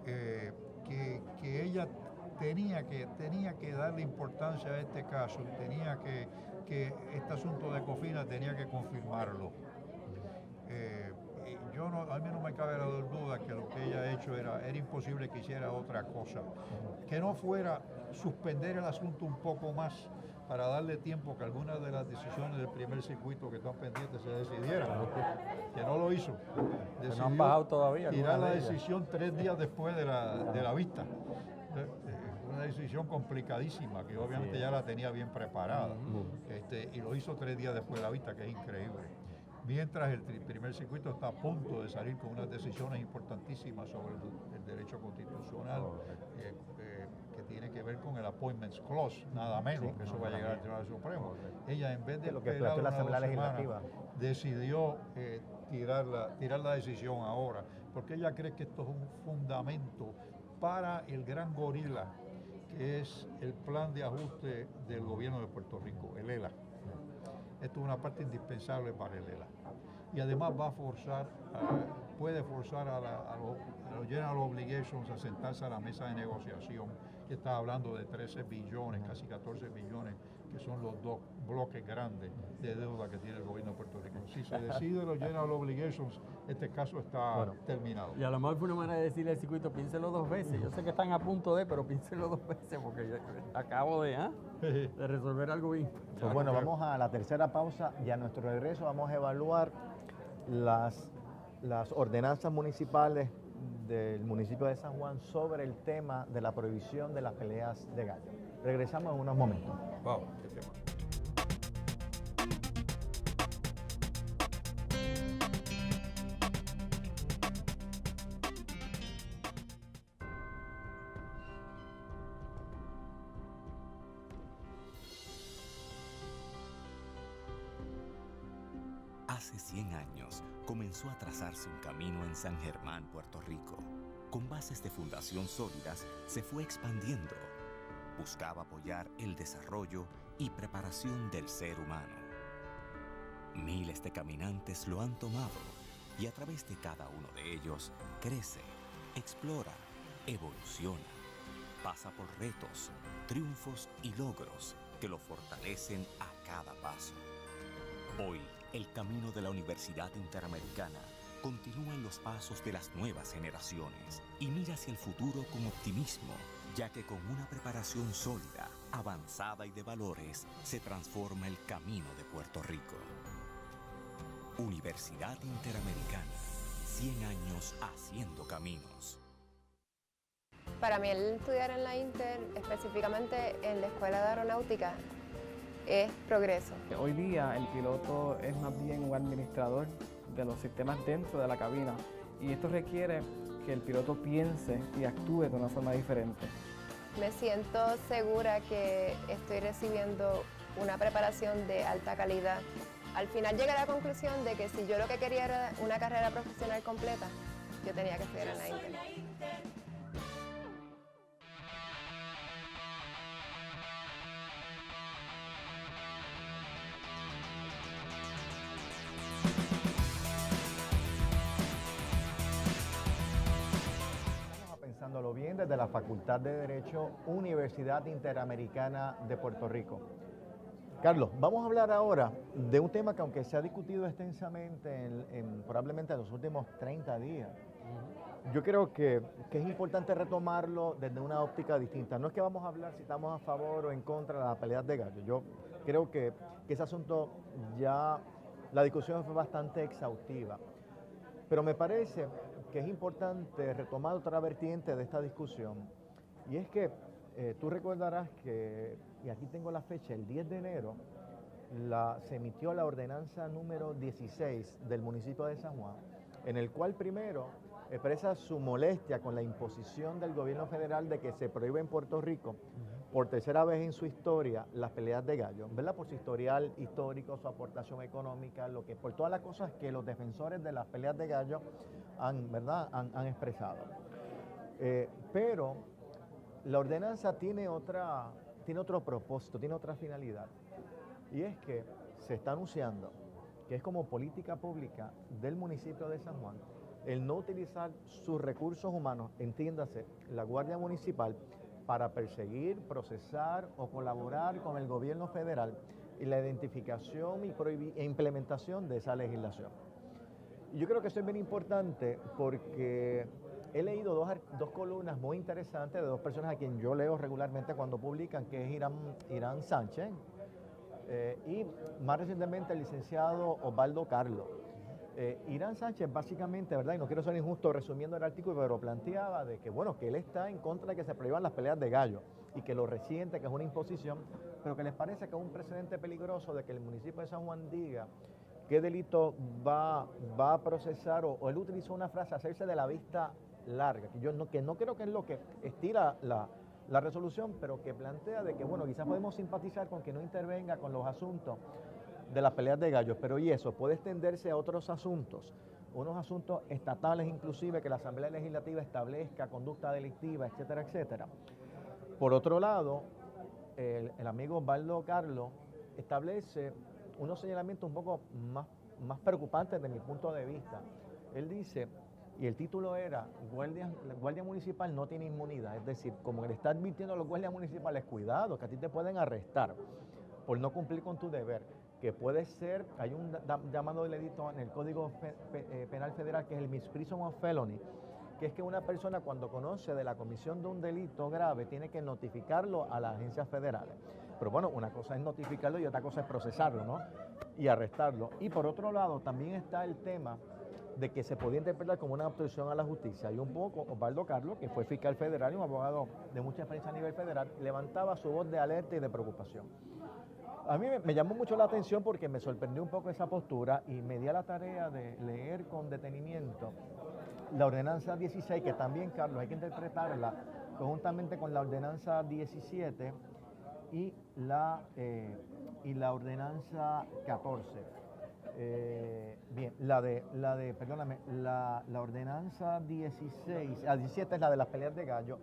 que ella tenía que darle importancia a este caso, tenía que este asunto de COFINA tenía que confirmarlo. A mí no me cabe la duda que lo que ella ha hecho era imposible que hiciera otra cosa, que no fuera suspender el asunto un poco más para darle tiempo que algunas de las decisiones del primer circuito que están pendientes se decidieran, que no lo hizo. No han bajado todavía. Tirar la decisión 3 días después de la vista. Una decisión complicadísima que obviamente ya la tenía bien preparada, y lo hizo 3 días después de la vista, que es increíble. Mientras el primer circuito está a punto de salir con unas decisiones importantísimas sobre el derecho constitucional, que tiene que ver con el Appointments Clause, nada menos, que eso va a llegar al Tribunal Supremo. Ella, en vez de lo que esperar la Asamblea Legislativa, decidió tirar la decisión ahora, porque ella cree que esto es un fundamento para el gran gorila, que es el plan de ajuste del gobierno de Puerto Rico, el ELA. Esto es una parte indispensable para el ELA. Y además puede forzar a los General Obligations a sentarse a la mesa de negociación, que está hablando de 13 billones, casi 14 billones, que son los dos bloques grandes de deuda que tiene el gobierno de Puerto Rico. Si se decide los General Obligations, este caso está terminado. Y a lo mejor fue una manera de decirle al circuito, piénselo 2 veces. Yo sé que están a punto de, pero piénselo 2 veces, porque yo acabo de resolver algo bien. Pues bueno, vamos a la tercera pausa y a nuestro regreso vamos a evaluar las ordenanzas municipales del municipio de San Juan sobre el tema de la prohibición de las peleas de gallo. Regresamos en unos momentos. Wow. Hace 100 años comenzó a trazarse un camino en San Germán, Puerto Rico. Con bases de fundación sólidas, se fue expandiendo. Buscaba apoyar el desarrollo y preparación del ser humano. Miles de caminantes lo han tomado y a través de cada uno de ellos crece, explora, evoluciona. Pasa por retos, triunfos y logros que lo fortalecen a cada paso. Hoy, el camino de la Universidad Interamericana continúa en los pasos de las nuevas generaciones y mira hacia el futuro con optimismo, ya que con una preparación sólida, avanzada y de valores, se transforma el camino de Puerto Rico. Universidad Interamericana, 100 años haciendo caminos. Para mí el estudiar en la Inter, específicamente en la Escuela de Aeronáutica, es progreso. Hoy día el piloto es más bien un administrador de los sistemas dentro de la cabina y esto requiere que el piloto piense y actúe de una forma diferente. Me siento segura que estoy recibiendo una preparación de alta calidad. Al final llegué a la conclusión de que si yo lo que quería era una carrera profesional completa, yo tenía que estudiar en la Inter. también desde la Facultad de Derecho, Universidad Interamericana de Puerto Rico. Carlos, vamos a hablar ahora de un tema que aunque se ha discutido extensamente probablemente en los últimos 30 días, yo creo que es importante retomarlo desde una óptica distinta. No es que vamos a hablar si estamos a favor o en contra de las peleas de gallos. Yo creo que ese asunto ya, la discusión fue bastante exhaustiva. Pero me parece que es importante retomar otra vertiente de esta discusión. Y es que tú recordarás que, y aquí tengo la fecha, el 10 de enero, se emitió la ordenanza número 16 del municipio de San Juan, en el cual primero expresa su molestia con la imposición del gobierno federal de que se prohíbe en Puerto Rico, por tercera vez en su historia, las peleas de gallos, ¿verdad? Por su historial histórico, su aportación económica, por todas las cosas que los defensores de las peleas de gallos han expresado. Pero la ordenanza tiene otro propósito, tiene otra finalidad, y es que se está anunciando que es como política pública del municipio de San Juan el no utilizar sus recursos humanos, entiéndase, la Guardia Municipal, para perseguir, procesar o colaborar con el gobierno federal en la identificación e implementación de esa legislación. Y yo creo que eso es bien importante porque he leído dos columnas muy interesantes de dos personas a quien yo leo regularmente cuando publican, que es Irán Sánchez y más recientemente el licenciado Osvaldo Carlos. Irán Sánchez básicamente, ¿verdad? Y no quiero ser injusto resumiendo el artículo, pero planteaba de que, bueno, que él está en contra de que se prohíban las peleas de gallo y que lo resiente, que es una imposición, pero que les parece que es un precedente peligroso de que el municipio de San Juan diga qué delito va a procesar, o él utilizó una frase, hacerse de la vista larga, que no creo que es lo que estira la resolución, pero que plantea de que, bueno, quizás podemos simpatizar con que no intervenga con los asuntos de las peleas de gallos, pero y eso puede extenderse a otros asuntos, unos asuntos estatales inclusive, que la Asamblea Legislativa establezca conducta delictiva, etcétera, etcétera. Por otro lado, el amigo Osvaldo Carlos establece unos señalamientos un poco más preocupantes desde mi punto de vista. Él dice, y el título era, la Guardia Municipal no tiene inmunidad, es decir, como le está advirtiendo a los guardias municipales, cuidado, que a ti te pueden arrestar por no cumplir con tu deber, que puede ser, hay un llamado delito en el Código Penal Federal que es el misprision of felony, que es que una persona cuando conoce de la comisión de un delito grave tiene que notificarlo a las agencias federales. Pero bueno, una cosa es notificarlo y otra cosa es procesarlo, ¿no? Y arrestarlo. Y por otro lado, también está el tema de que se podía interpretar como una obstrucción a la justicia. Y un poco Osvaldo Carlos, que fue fiscal federal y un abogado de mucha experiencia a nivel federal, levantaba su voz de alerta y de preocupación. A mí me llamó mucho la atención porque me sorprendió un poco esa postura y me di a la tarea de leer con detenimiento la ordenanza 16, que también, Carlos, hay que interpretarla conjuntamente con la ordenanza 17 y la ordenanza 14. Bien, la ordenanza 16, la 17 es la de las peleas de gallo,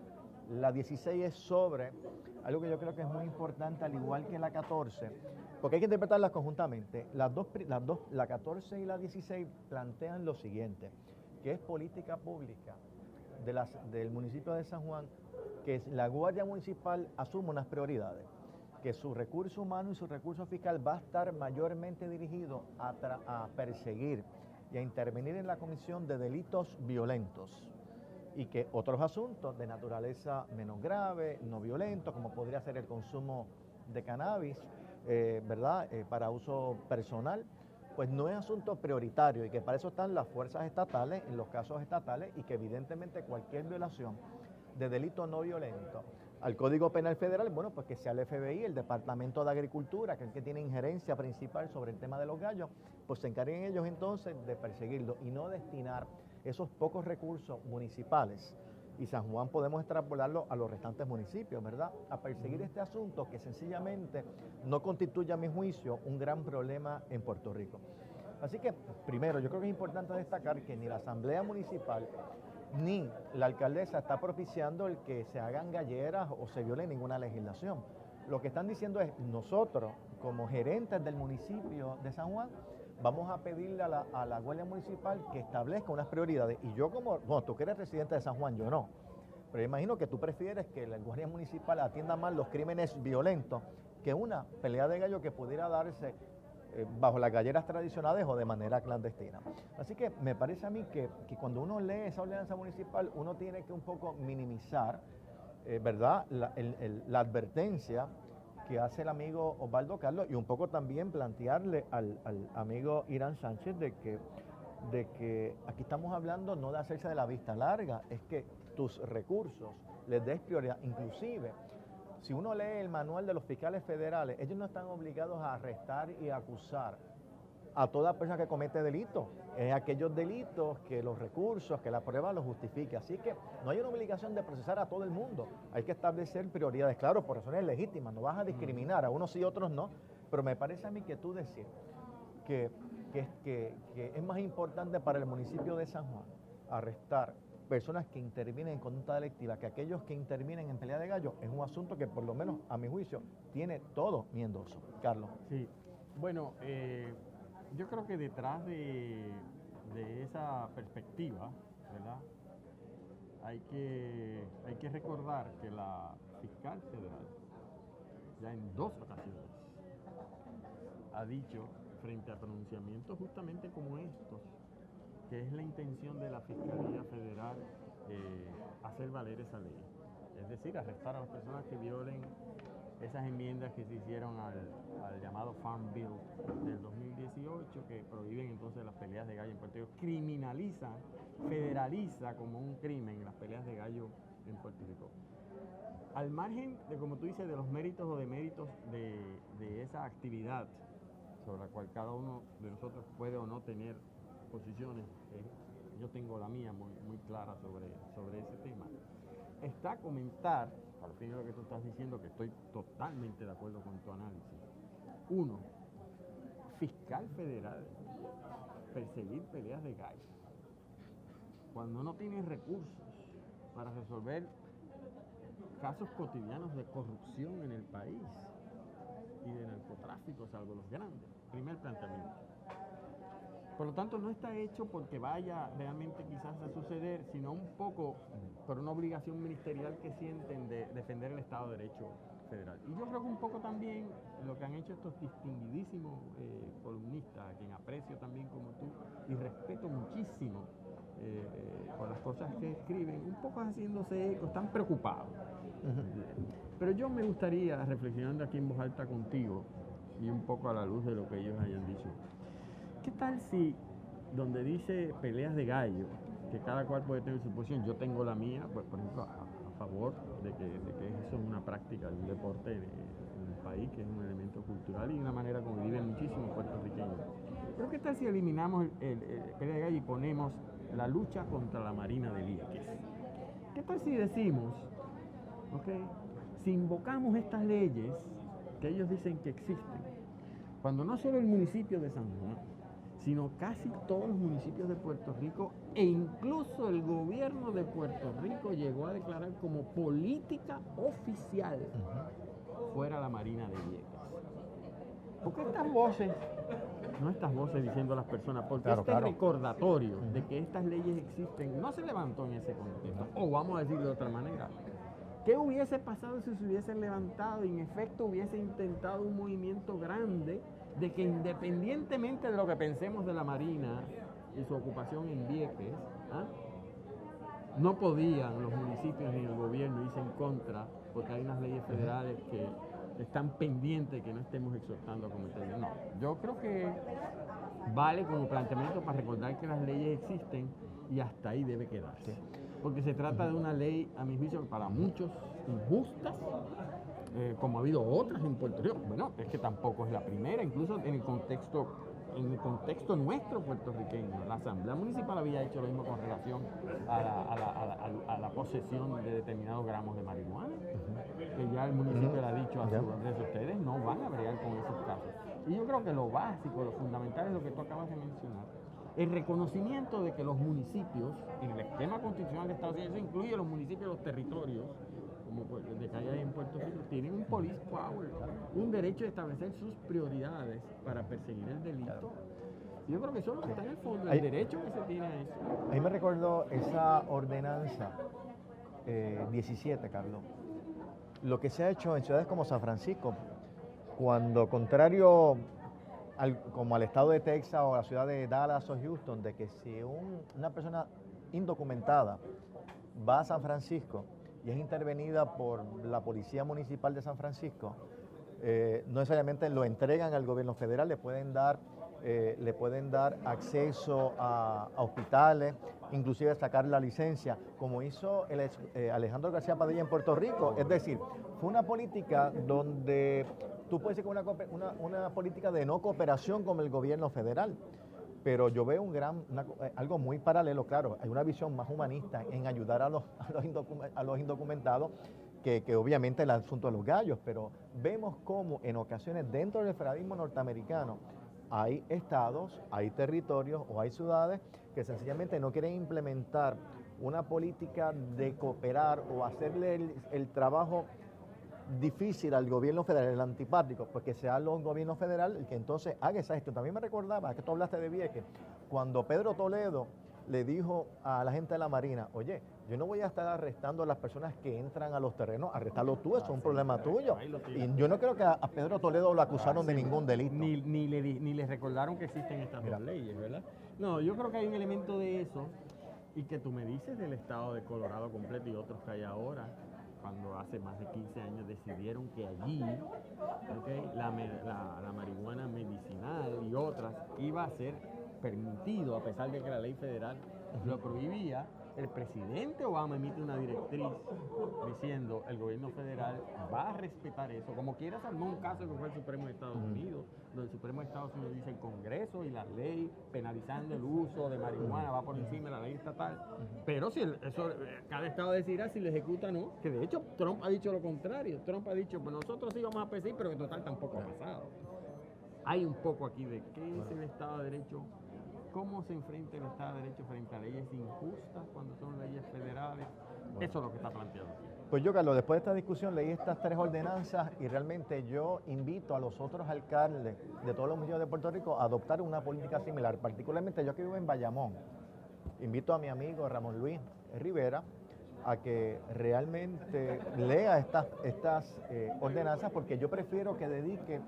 la 16 es sobre algo que yo creo que es muy importante, al igual que la 14, porque hay que interpretarlas conjuntamente. La 14 y la 16 plantean lo siguiente, que es política pública del municipio de San Juan, que la Guardia Municipal asume unas prioridades, que su recurso humano y su recurso fiscal va a estar mayormente dirigido a perseguir y a intervenir en la comisión de delitos violentos, y que otros asuntos de naturaleza menos grave, no violentos, como podría ser el consumo de cannabis, ¿verdad? Para uso personal, pues no es asunto prioritario y que para eso están las fuerzas estatales, en los casos estatales, y que evidentemente cualquier violación de delito no violento al Código Penal Federal, bueno, pues que sea el FBI, el Departamento de Agricultura, que es el que tiene injerencia principal sobre el tema de los gallos, pues se encarguen ellos entonces de perseguirlo y no destinar esos pocos recursos municipales, y San Juan podemos extrapolarlo a los restantes municipios, ¿verdad?, a perseguir este asunto que sencillamente no constituye, a mi juicio, un gran problema en Puerto Rico. Así que, primero, yo creo que es importante destacar que ni la Asamblea Municipal ni la alcaldesa está propiciando el que se hagan galleras o se viole ninguna legislación. Lo que están diciendo es, nosotros, como gerentes del municipio de San Juan, vamos a pedirle a la Guardia Municipal que establezca unas prioridades. Y yo como, bueno, tú que eres residente de San Juan, yo no. Pero yo imagino que tú prefieres que la Guardia Municipal atienda más los crímenes violentos que una pelea de gallo que pudiera darse bajo las galleras tradicionales o de manera clandestina. Así que me parece a mí que cuando uno lee esa ordenanza municipal, uno tiene que un poco minimizar, ¿verdad?, la advertencia que hace el amigo Osvaldo Carlos y un poco también plantearle al amigo Irán Sánchez de que aquí estamos hablando no de hacerse de la vista larga, es que tus recursos les des prioridad. Inclusive, si uno lee el manual de los fiscales federales, ellos no están obligados a arrestar y acusar a toda persona que comete delitos. Es aquellos delitos que los recursos, que la prueba los justifique. Así que no hay una obligación de procesar a todo el mundo. Hay que establecer prioridades, claro, por razones legítimas. No vas a discriminar a unos sí y otros no. Pero me parece a mí que tú decir que es más importante para el municipio de San Juan arrestar personas que intervienen en conducta delictiva que aquellos que intervienen en pelea de gallo es un asunto que por lo menos a mi juicio tiene todo mi endoso. Carlos. Sí, bueno, yo creo que detrás de esa perspectiva, ¿verdad?, hay que recordar que la fiscal federal ya en 2 ocasiones ha dicho frente a pronunciamientos justamente como estos, que es la intención de la Fiscalía Federal hacer valer esa ley. Es decir, arrestar a las personas que violen esas enmiendas que se hicieron al llamado Farm Bill del 2018, que prohíben entonces las peleas de gallo en Puerto Rico, criminaliza, federaliza como un crimen las peleas de gallo en Puerto Rico. Al margen de, como tú dices, de los méritos o deméritos de esa actividad sobre la cual cada uno de nosotros puede o no tener posiciones, yo tengo la mía muy clara sobre ese tema. Está a comentar, al fin de lo que tú estás diciendo, que estoy totalmente de acuerdo con tu análisis. 1, fiscal federal, perseguir peleas de gallo. Cuando no tienes recursos para resolver casos cotidianos de corrupción en el país y de narcotráfico, salvo los grandes. Primer planteamiento. Por lo tanto, no está hecho porque vaya realmente quizás a suceder, sino un poco por una obligación ministerial que sienten de defender el Estado de Derecho federal. Y yo creo que un poco también lo que han hecho estos distinguidísimos columnistas, a quien aprecio también como tú y respeto muchísimo por las cosas que escriben, un poco haciéndose eco, están preocupados. Pero yo me gustaría, reflexionando aquí en voz alta contigo y un poco a la luz de lo que ellos hayan dicho, ¿qué tal si donde dice peleas de gallo, que cada cual puede tener su posición, yo tengo la mía, pues por ejemplo a favor de que eso es una práctica de un deporte en el país, que es un elemento cultural y una manera como viven muchísimos puertorriqueños? Pero ¿qué tal si eliminamos el pelea de gallo y ponemos la lucha contra la Marina de Vieques? ¿Qué tal si decimos, si invocamos estas leyes que ellos dicen que existen, cuando no solo el municipio de San Juan, sino casi todos los municipios de Puerto Rico e incluso el gobierno de Puerto Rico llegó a declarar como política oficial fuera la Marina de Vieques? Porque estas voces, no estas voces diciendo a las personas, porque recordatorio de que estas leyes existen no se levantó en ese contexto, o vamos a decirlo de otra manera. ¿Qué hubiese pasado si se hubiesen levantado y en efecto hubiese intentado un movimiento grande de que independientemente de lo que pensemos de la Marina y su ocupación en Vieques, no podían los municipios ni el gobierno irse en contra porque hay unas leyes federales que están pendientes de que no estemos exhortando a cometerlo? No, yo creo que vale como planteamiento para recordar que las leyes existen y hasta ahí debe quedarse. Porque se trata de una ley, a mi juicio, para muchos injustas, como ha habido otras en Puerto Rico. Bueno, es que tampoco es la primera, incluso en el contexto nuestro puertorriqueño. La Asamblea Municipal había hecho lo mismo con relación a la posesión de determinados gramos de marihuana, que ya el municipio le ha dicho a sus representantes, ustedes no van a bregar con esos casos. Y yo creo que lo básico, lo fundamental es lo que tú acabas de mencionar. El reconocimiento de que los municipios, en el esquema constitucional de Estados Unidos, eso incluye los municipios, los territorios, como de que hay en Puerto Rico, tienen un police power, un derecho de establecer sus prioridades para perseguir el delito. Yo creo que eso es lo que está en el fondo, el derecho que se tiene a eso. Ahí me recuerdo esa ordenanza 17, Carlos. Lo que se ha hecho en ciudades como San Francisco, cuando contrario como al estado de Texas o a la ciudad de Dallas o Houston, de que si una persona indocumentada va a San Francisco y es intervenida por la Policía Municipal de San Francisco, no necesariamente lo entregan al gobierno federal, le pueden dar acceso a hospitales, inclusive sacar la licencia, como hizo Alejandro García Padilla en Puerto Rico. Es decir, fue una política donde tú puedes decir que una política de no cooperación con el gobierno federal, pero yo veo algo muy paralelo, claro, hay una visión más humanista en ayudar a los indocumentados, que obviamente el asunto de los gallos, pero vemos cómo en ocasiones dentro del federalismo norteamericano hay estados, hay territorios o hay ciudades que sencillamente no quieren implementar una política de cooperar o hacerle el trabajo difícil al gobierno federal, el antipático, pues que sea el gobierno federal el que entonces haga esa gestión. También me recordaba que tú hablaste de Vieques, cuando Pedro Toledo le dijo a la gente de la Marina, oye, yo no voy a estar arrestando a las personas que entran a los terrenos, arrestarlo tú, eso es un problema tuyo. Y yo no creo que a Pedro Toledo lo acusaron de ningún delito. Ni le recordaron que existen estas dos leyes, ¿verdad? No, yo creo que hay un elemento de eso, y que tú me dices del estado de Colorado completo y otros que hay ahora, cuando hace más de 15 años decidieron que allí la marihuana medicinal y otras iba a ser permitido, a pesar de que la ley federal lo prohibía. El presidente Obama emite una directriz diciendo el gobierno federal va a respetar eso. Como quiera, se armó un caso que fue el Supremo de Estados Unidos, donde el Supremo de Estados Unidos dice el Congreso y la ley penalizando el uso de marihuana va por encima de la ley estatal. Pero si cada estado decidirá si lo ejecuta o no, que de hecho Trump ha dicho lo contrario. Trump ha dicho, pues nosotros sí vamos a perseguir, pero en total tampoco ha pasado. Hay un poco aquí de qué es el Estado de Derecho. ¿Cómo se enfrenta el Estado de Derecho frente a leyes injustas cuando son leyes federales? Eso es lo que está planteado. Pues yo, Carlos, después de esta discusión leí estas 3 ordenanzas y realmente yo invito a los otros alcaldes de todos los municipios de Puerto Rico a adoptar una política similar, particularmente yo que vivo en Bayamón. Invito a mi amigo Ramón Luis Rivera a que realmente lea estas ordenanzas, porque yo prefiero que dedique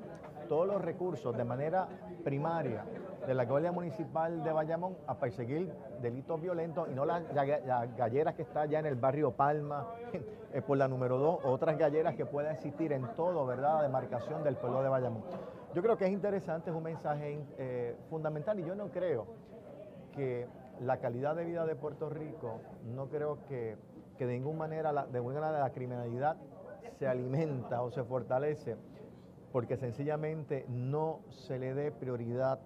todos los recursos de manera primaria de la Guardia Municipal de Bayamón a perseguir delitos violentos y no las galleras que está allá en el barrio Palma, por la número 2, otras galleras que puedan existir en todo, ¿verdad?, demarcación del pueblo de Bayamón. Yo creo que es interesante, es un mensaje fundamental, y yo no creo que la calidad de vida de Puerto Rico, no creo que de ninguna manera la criminalidad se alimenta o se fortalece porque sencillamente no se le dé prioridad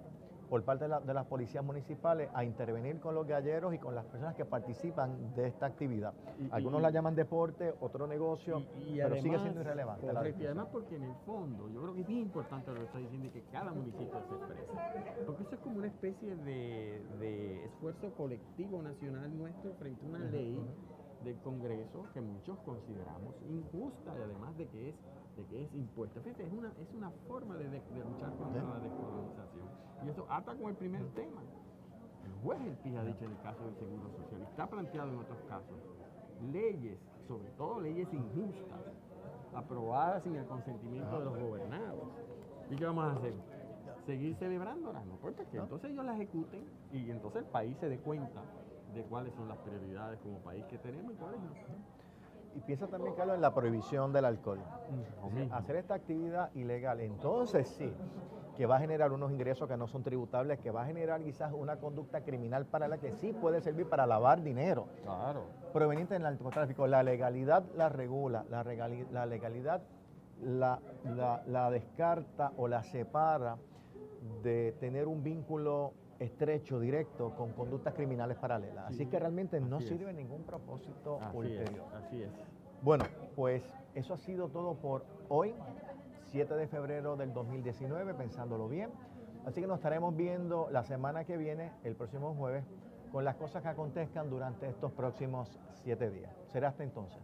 por parte de las policías municipales a intervenir con los galleros y con las personas que participan de esta actividad. Algunos la llaman deporte, otro negocio, pero además, sigue siendo irrelevante. Correcto, y además porque en el fondo, yo creo que es bien importante lo que está diciendo y que cada municipio se exprese, porque eso es como una especie de esfuerzo colectivo nacional nuestro frente a una ley del Congreso que muchos consideramos injusta, y además de que es impuesta. Fíjate, es una forma de luchar contra la descolonización. Y eso ata con el primer tema. El juez El Pi ha dicho en el caso del Seguro Social, y está planteado en otros casos, leyes, sobre todo leyes injustas, aprobadas sin el consentimiento de los gobernados. ¿Y qué vamos a hacer? ¿Seguir celebrándolas? No, porque entonces ellos las ejecuten y entonces el país se dé cuenta de cuáles son las prioridades como país que tenemos y cuáles no. Y piensa también, Carlos, en la prohibición del alcohol. Hacer esta actividad ilegal, entonces sí, que va a generar unos ingresos que no son tributables, que va a generar quizás una conducta criminal para la que sí puede servir para lavar dinero. Claro. Proveniente del narcotráfico. La legalidad la regula, la legalidad la descarta o la separa de tener un vínculo estrecho, directo, con conductas criminales paralelas. Así que realmente no sirve ningún propósito ulterior. Así es. Bueno, pues eso ha sido todo por hoy, 7 de febrero del 2019, pensándolo bien. Así que nos estaremos viendo la semana que viene, el próximo jueves, con las cosas que acontezcan durante estos próximos 7 días. Será hasta entonces.